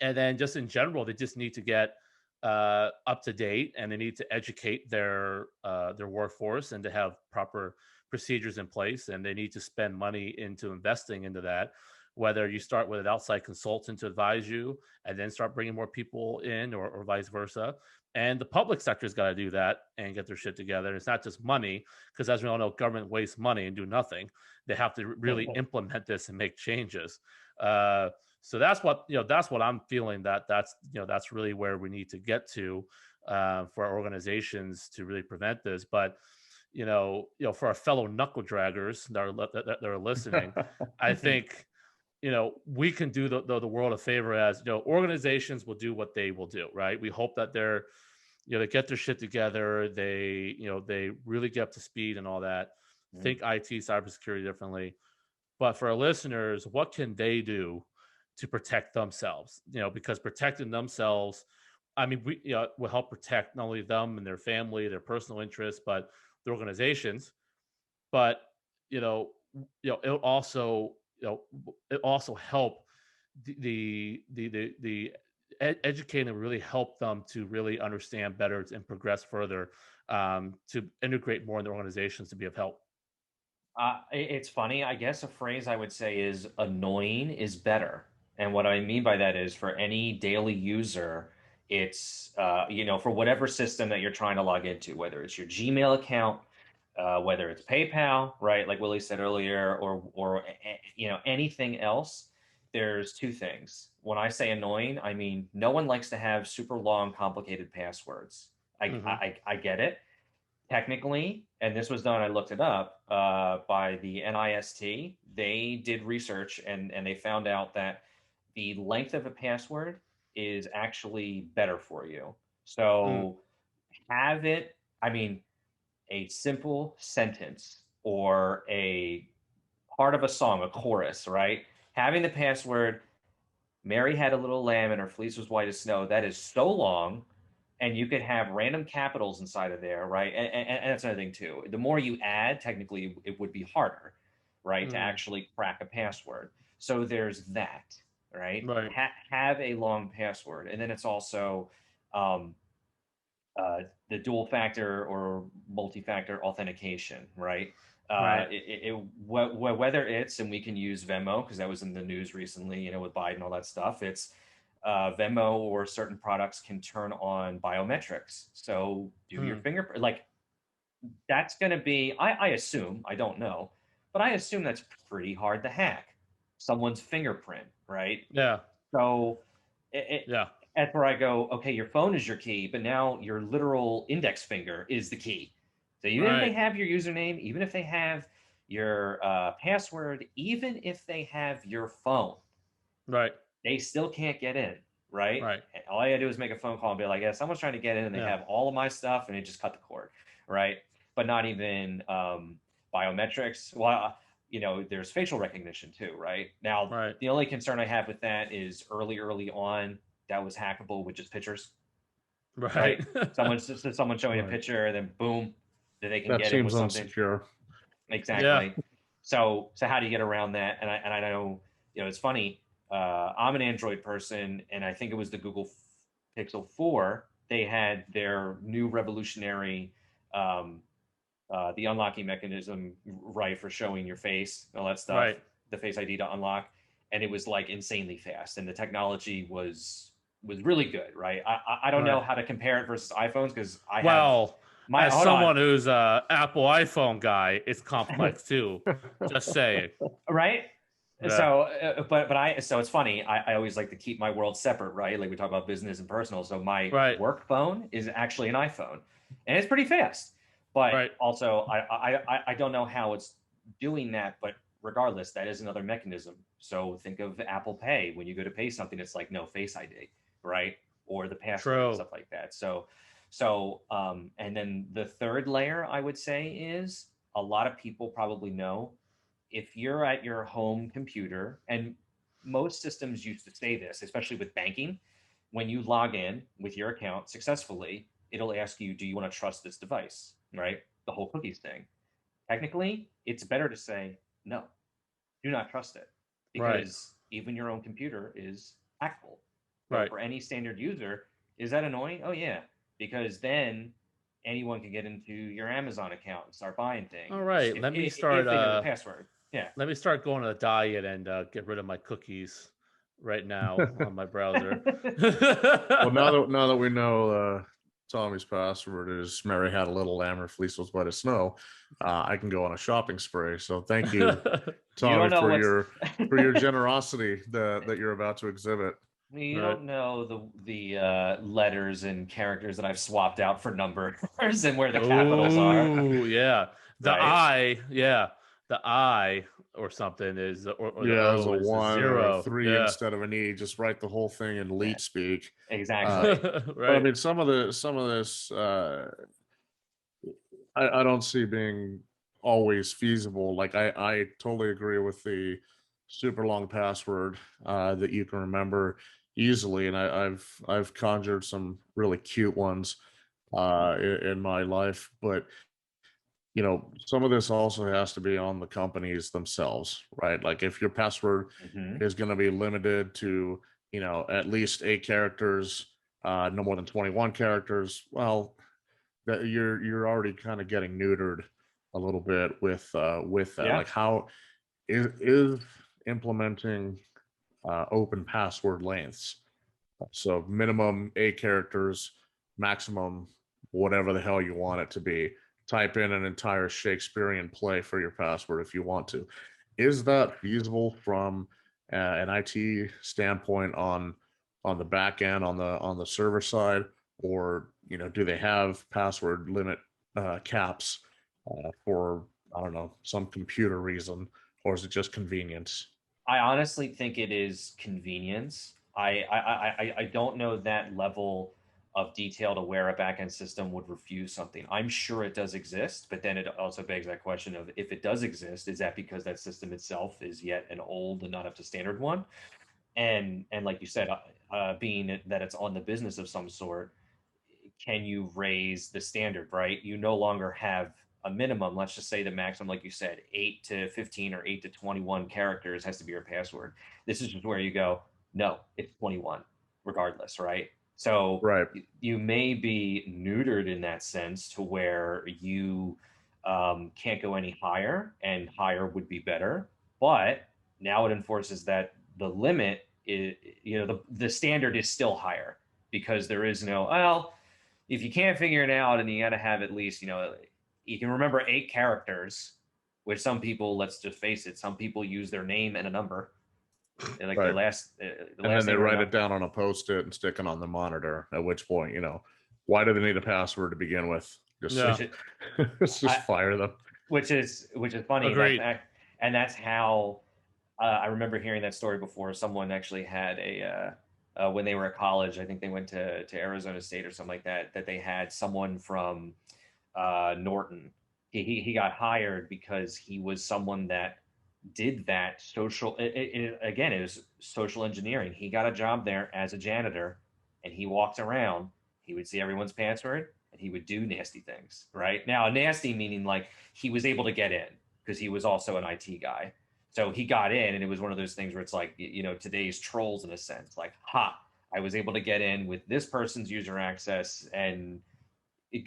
and then just in general, they just need to get up to date, and they need to educate their workforce and to have proper procedures in place, and they need to spend money into investing into that. Whether you start with an outside consultant to advise you, and then start bringing more people in, or vice versa. And the public sector's got to do that and get their shit together. It's not just money, because as we all know, government wastes money and do nothing. They have to really implement this and make changes. So that's what I'm feeling, that's really where we need to get to for our organizations to really prevent this. But for our fellow knuckle draggers that are listening, I think we can do the world a favor. As organizations will do what they will do, right? We hope that they get their shit together, they really get up to speed and all that. Think IT, cybersecurity differently. But for our listeners, what can they do to protect themselves? Because protecting themselves, I mean, will help protect not only them and their family, their personal interests, but their organizations. But it also help the educating and really help them to really understand better and progress further, to integrate more in their organizations to be of help.
It's funny. I guess a phrase I would say is annoying is better. And what I mean by that is for any daily user, it's, for whatever system that you're trying to log into, whether it's your Gmail account, whether it's PayPal, right? Like Willie said earlier, or anything else. There's two things. When I say annoying, I mean, no one likes to have super long, complicated passwords. I get it. Technically, and this was done, I looked it up, by the NIST. They did research, and they found out that the length of a password is actually better for you. So have it, I mean, a simple sentence or a part of a song, a chorus, right? Having the password, Mary had a little lamb and her fleece was white as snow, that is so long, and you could have random capitals inside of there, right? And that's another thing too. The more you add, technically, it would be harder, right, to actually crack a password. So there's that, right?
Right.
Have a long password, and then it's also the dual factor or multi-factor authentication, right?
Right.
Whether it's, and we can use Venmo because that was in the news recently, with Biden and all that stuff. It's Venmo or certain products can turn on biometrics. So do your fingerprint. Like that's going to be, I assume, I don't know, but I assume that's pretty hard to hack someone's fingerprint, right?
Yeah.
So
Yeah.
that's where I go, okay, your phone is your key, but now your literal index finger is the key. So even if they have your username, even if they have your password, even if they have your phone,
Right.
they still can't get in, right?
Right.
And all I gotta do is make a phone call and be like, yeah, someone's trying to get in and they have all of my stuff, and they just cut the cord, right? But not even biometrics. Well, there's facial recognition too, right? Now, the only concern I have with that is early on, that was hackable with just pictures.
Right.
Someone showing a picture, and then boom, they can get in with something.
Insecure.
Exactly. Yeah. So how do you get around that? And I know, it's funny. I'm an Android person, and I think it was the Google Pixel 4. They had their new revolutionary, the unlocking mechanism, right, for showing your face, all that stuff, the Face ID to unlock, and it was like insanely fast, and the technology was really good, right? I don't know how to compare it versus iPhones because
as someone who's a Apple iPhone guy, it's complex too. Just saying,
right? Yeah. So, so it's funny. I always like to keep my world separate, right? Like we talk about business and personal. So my work phone is actually an iPhone, and it's pretty fast. But also, I don't know how it's doing that. But regardless, that is another mechanism. So think of Apple Pay. When you go to pay something, it's like no Face ID, right? Or the password and stuff like that. So, and then the third layer I would say is a lot of people probably know, if you're at your home computer, and most systems used to say this, especially with banking, when you log in with your account successfully, it'll ask you, do you want to trust this device? Right? The whole cookies thing. Technically, it's better to say, no, do not trust it,
Right.
because even your own computer is hackable. So
Right.
for any standard user, is that annoying? Oh, yeah, because then anyone can get into your Amazon account and start buying things
All right.
if they know the password. Yeah.
Let me start going on a diet and get rid of my cookies right now on my browser.
Well, now that we know Tommy's password is Mary had a little lamb, her fleece was white as snow, I can go on a shopping spree. So thank you, Tommy, for your generosity that you're about to exhibit.
You don't know the letters and characters that I've swapped out for numbers and where the capitals are.
Oh, yeah. The
Right?
I, yeah. The I or something is, or the
As
O
a
is a
1 or
zero.
a 3 instead of an E. Just write the whole thing in leet speak.
Exactly.
But I mean, some of this, I don't see being always feasible. Like I totally agree with the super long password that you can remember easily, and I've conjured some really cute ones in my life. But some of this also has to be on the companies themselves, right? Like if your password is going to be limited to at least 8 characters, no more than 21 characters, well, that you're already kind of getting neutered a little bit with that.
Yeah.
Like, how is implementing open password lengths, so minimum 8 characters, maximum whatever the hell you want it to be. Type in an entire Shakespearean play for your password if you want to. Is that feasible from an IT standpoint on the back end, on the server side, or do they have password limit caps for, I don't know, some computer reason, or is it just convenience?
I honestly think it is convenience. I don't know that level of detail to where a backend system would refuse something. I'm sure it does exist, but then it also begs that question of, if it does exist, is that because that system itself is yet an old and not up to standard one? And like you said, being that it's on the business of some sort, can you raise the standard, right? You no longer have a minimum. Let's just say the maximum, like you said, 8 to 15 or 8 to 21 characters has to be your password. This is just where you go, no, it's 21 regardless, right? So
Right.
you may be neutered in that sense to where you can't go any higher, and higher would be better. But now it enforces that the limit is, the standard is still higher, because there is no, well, if you can't figure it out and you got to have at least, you can remember 8 characters, which some people, let's just face it, some people use their name and a number. Like
right.
the last
and then they write it down on a Post-it and stick it on the monitor, at which point, why do they need a password to begin with? Just fire them.
Which is funny.
Agreed.
And that's how I remember hearing that story before. Someone actually had when they were at college, I think they went to Arizona State or something like that, that they had someone from Norton. He got hired because he was someone that did that social, again, it was social engineering. He got a job there as a janitor, and he walked around, he would see everyone's password, and he would do nasty things. Right now, nasty meaning like he was able to get in because he was also an IT guy. So he got in, and it was one of those things where it's like, today's trolls, in a sense, like, I was able to get in with this person's user access and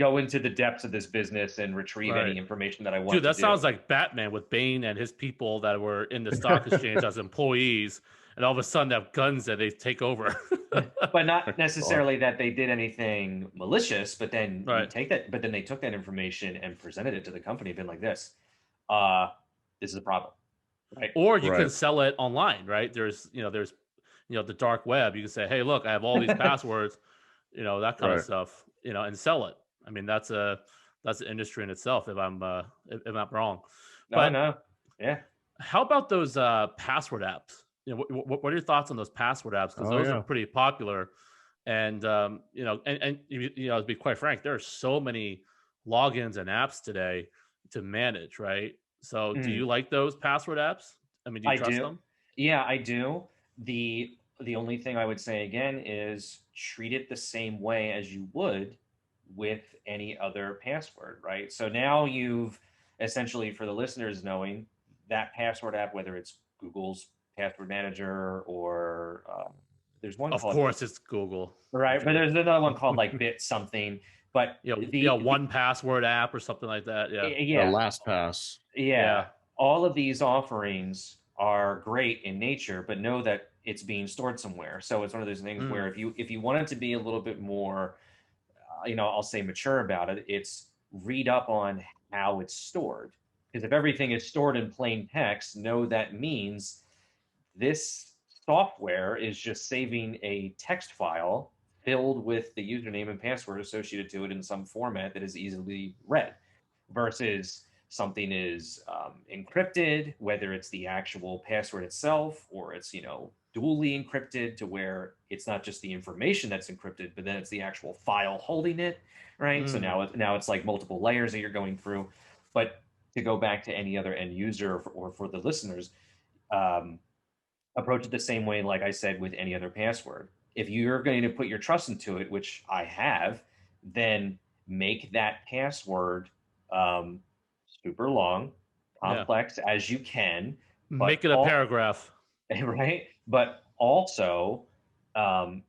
go into the depths of this business and retrieve any information that I want.
Dude, that sounds like Batman with Bane and his people that were in the stock exchange as employees, and all of a sudden they have guns that they take over.
But not necessarily that they did anything malicious, but then you take that, but then they took that information and presented it to the company, been like this is a problem. Right.
Or you can sell it online, right? There's the dark web. You can say, hey, look, I have all these passwords, that kind of stuff, and sell it. I mean, that's an industry in itself, if I'm not wrong.
No. Yeah.
How about those password apps? What are your thoughts on those password apps? Because those are pretty popular. And to be quite frank, there are so many logins and apps today. to manage, right? So do
Mm,
you like those password apps? I mean, do you
I
trust
do.
them?
Yeah, I do. The only thing I would say again is treat it the same way as you would with any other password, right? So now you've essentially, for the listeners knowing, that password app, whether it's Google's password manager or there's one
Of
called,
course it's Google. I'm
right, but
kidding.
there's another one called like Bit something. But
Yeah, one password app or something like that. Yeah.
yeah,
LastPass.
yeah,
Yeah.
all of these offerings are great in nature, but know that it's being stored somewhere. So it's one of those things where
Mm,
if you want it to be a little bit more, I'll say mature about it, it's read up on how it's stored. Because if everything is stored in plain text, know that means this software is just saving a text file filled with the username and password associated to it in some format that is easily read versus something is encrypted, whether it's the actual password itself or it's, dually encrypted to where it's not just the information that's encrypted, but then it's the actual file holding it, right? So
mm,
now it's like multiple layers that you're going through. But to go back to any other end user or for the listeners, um, approach it the same way, like I said, with any other password. If you're going to put your trust into it, which I have, then make that password um, super long,
yeah.
complex as you can,
Make
but
it a
all
paragraph.
right. But also,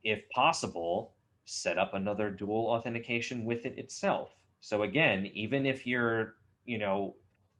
if possible, set up another dual authentication with it itself. So again, even if you're, you know,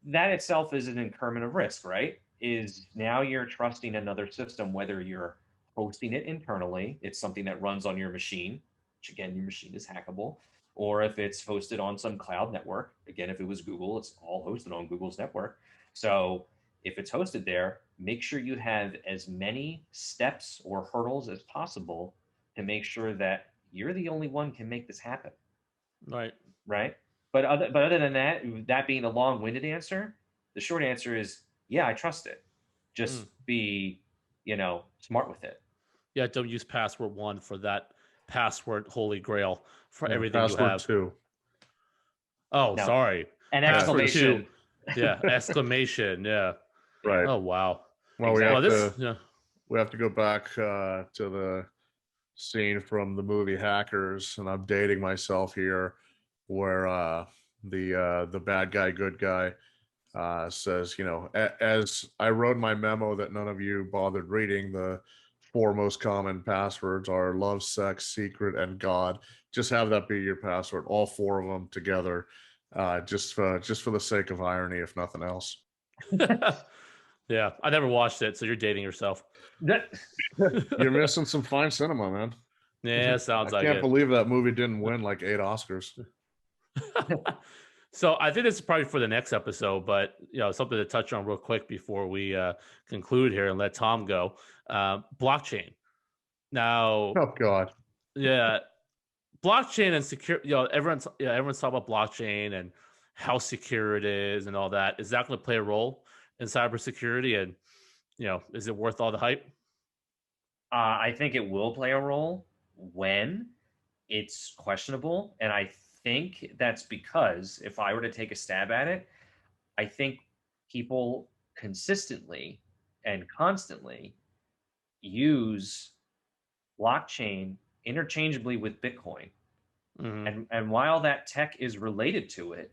that itself is an increment of risk, right? Is now you're trusting another system, whether you're hosting it internally, it's something that runs on your machine, which again, your machine is hackable, or if it's hosted on some cloud network. Again, if it was Google, it's all hosted on Google's network. So if it's hosted there, make sure you have as many steps or hurdles as possible to make sure that you're the only one can make this happen,
Right.
right? But other than that, that being the long-winded answer, the short answer is yeah, I trust it. Just
Mm.
be, smart with it.
Yeah, don't use password one for that password holy grail for
Yeah,
everything you
password
have.
2.
Oh,
No,
sorry.
an
Yeah,
Password two.
exclamation.
Yeah, exclamation. Yeah.
right.
Oh, wow.
Well,
Well,
Exactly.
this, yeah.
we have to go back to the scene from the movie Hackers, and I'm dating myself here, where the bad guy, good guy, says, as I wrote my memo that none of you bothered reading, the four most common passwords are love, sex, secret, and God. Just have that be your password, all four of them together, just for the sake of irony, if nothing else.
Yeah, I never watched it, so you're dating yourself.
You're missing some fine cinema, man.
Yeah,
I
sounds like
can't
it.
believe that movie didn't win like 8 Oscars.
So I think this is probably for the next episode, but something to touch on real quick before we conclude here and let Tom go. Blockchain. Now,
Oh God.
yeah, blockchain and secure. Everyone's talking about blockchain and how secure it is and all that. Is that going to play a role in cybersecurity? And is it worth all the hype?
I think it will play a role when it's questionable. And I think that's because if I were to take a stab at it, I think people consistently and constantly use blockchain interchangeably with Bitcoin.
Hmm.
And while that tech is related to it,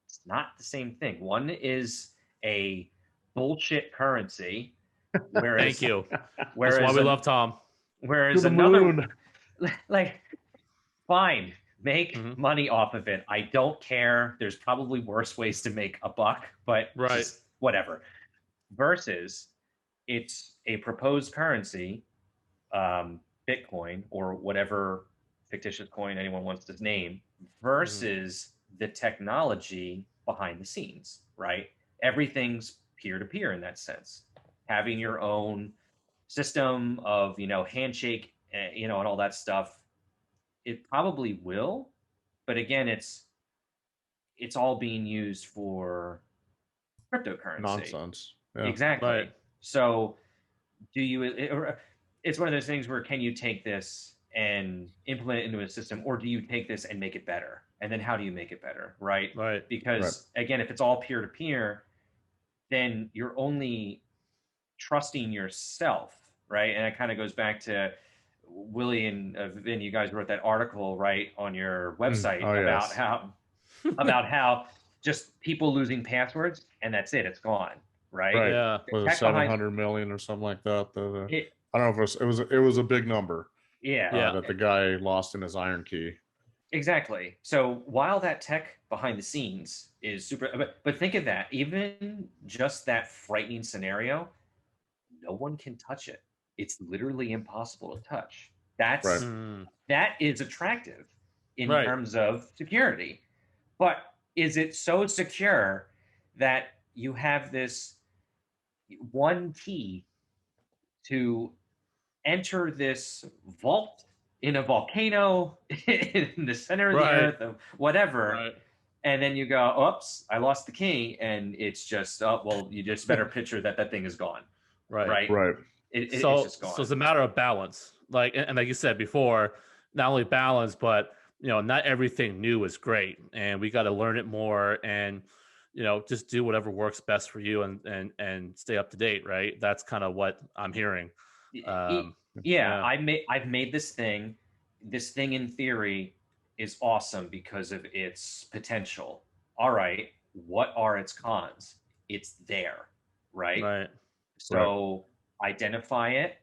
it's not the same thing. One is a bullshit currency,
Thank
whereas
you. That's why
whereas
we
an,
love Tom.
To
whereas
the
another
moon.
like fine, make
Hmm.
money off of it. I don't care. There's probably worse ways to make a buck, but
Right.
just whatever. Versus it's a proposed currency, Bitcoin or whatever fictitious coin anyone wants to name,
Hmm.
versus the technology behind the scenes, right? Everything's peer to peer in that sense. Having your own system of, handshake, and all that stuff, it probably will, but again, it's all being used for cryptocurrency.
Nonsense. Yeah.
Right.
Exactly. So, do you? It's one of those things where can you take this and implement it into a system, or do you take this and make it better? And then how do you make it better, right?
Right.
Because again, if it's all peer to peer, then you're only trusting yourself, right? And it kind of goes back to Willie and Vin. You guys wrote that article, right, on your website about how just people losing passwords and that's it, it's gone, right?
Right.
Yeah.
Was it 700 million or something like that? I don't know if it was a big number.
Yeah.
That the guy lost in his iron key.
Exactly. So while that tech behind the scenes is super, but think of that, even just that frightening scenario, no one can touch it. It's literally impossible to touch. That is attractive in terms of security. But is it so secure that you have this one key to enter this vault in a volcano in the center of the earth, or whatever, and then you go, oops, I lost the key, and it's just, oh, well, you just better picture that thing is gone. Right. It's just gone.
So it's a matter of balance. Like, and like you said before, not only balance, but not everything new is great, and we got to learn it more, and just do whatever works best for you, and stay up to date. Right. That's kind of what I'm hearing.
I've made this thing. This thing in theory is awesome because of its potential. All right, what are its cons? It's there, right? So identify it,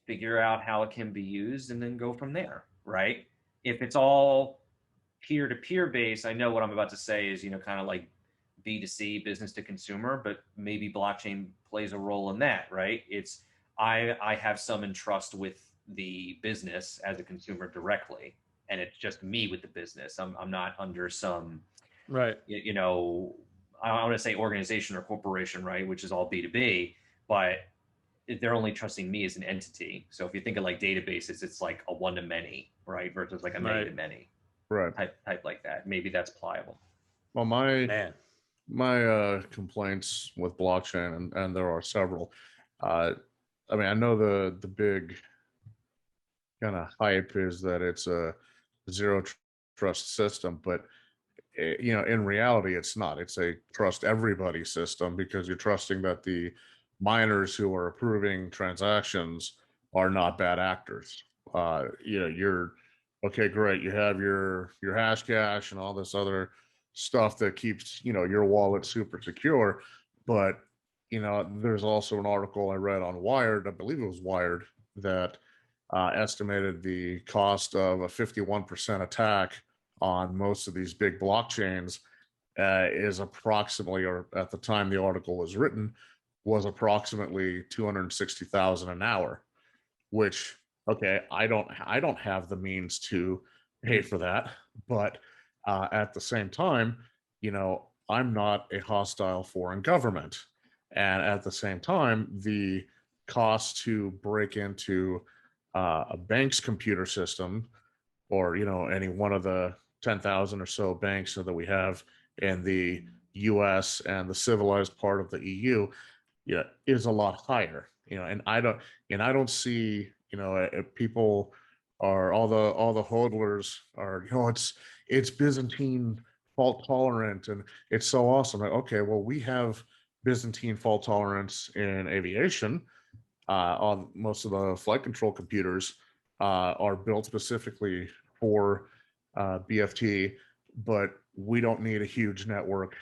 figure out how it can be used, and then go from there, right? If it's all peer-to-peer based, I know what I'm about to say is, kind of like B2C, business to consumer, but maybe blockchain plays a role in that, right? It's I have some entrust with the business as a consumer directly, and it's just me with the business. I'm not under some, I don't want to say organization or corporation, right, which is all B2B, but they're only trusting me as an entity. So if you think of like databases, it's like a one to many, right, versus like a many to many, type like that. Maybe that's pliable.
Well, my complaints with blockchain, and there are several. I mean, I know the big kind of hype is that it's a zero trust system, but in reality, it's not. It's a trust everybody system, because you're trusting that the miners who are approving transactions are not bad actors. You're okay, great. You have your hash cash and all this other stuff that keeps your wallet super secure, but there's also an article I read on Wired, I believe it was Wired, that estimated the cost of a 51% attack on most of these big blockchains is approximately, or at the time the article was written, was approximately 260,000 an hour, which, okay, I don't have the means to pay for that, but at the same time, I'm not a hostile foreign government. And at the same time, the cost to break into a bank's computer system, or any one of the 10,000 or so banks that we have in the U.S. and the civilized part of the EU, is a lot higher. And I don't see people are all the hodlers are it's Byzantine fault tolerant and it's so awesome. Like, okay, well, we have Byzantine fault tolerance in aviation. On most of the flight control computers are built specifically for BFT, but we don't need a huge network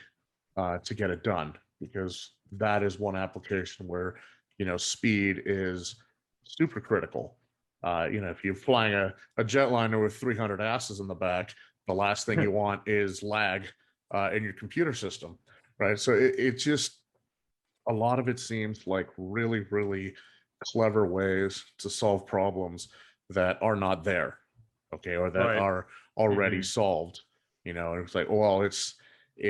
to get it done, because that is one application where speed is super critical. If you're flying a jetliner with 300 asses in the back, the last thing you want is lag in your computer system, right? So it just, a lot of it seems like really, really clever ways to solve problems that are not there, okay, or that are already solved. It's like, well, it's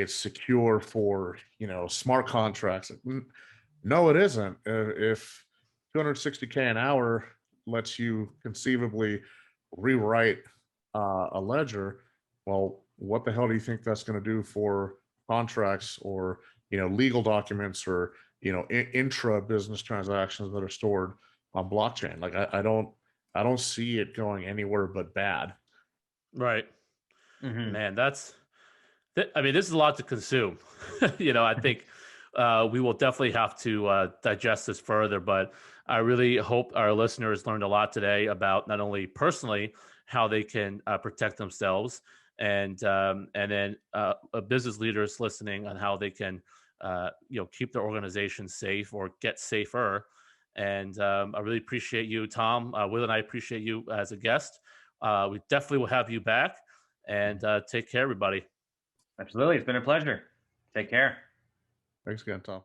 secure for smart contracts. No, it isn't. If 260K an hour lets you conceivably rewrite a ledger, well, what the hell do you think that's going to do for contracts, or legal documents, or intra business transactions that are stored on blockchain? Like, I don't I don't see it going anywhere but bad.
Right.
Mhm.
Man, I mean, this is a lot to consume. I think we will definitely have to digest this further, but I really hope our listeners learned a lot today about not only personally how they can protect themselves, and then business leaders listening on how they can keep their organization safe or get safer. And I really appreciate you, Tom. Will and I appreciate you as a guest. We definitely will have you back. And take care, everybody.
Absolutely. It's been a pleasure. Take care.
Thanks again, Tom.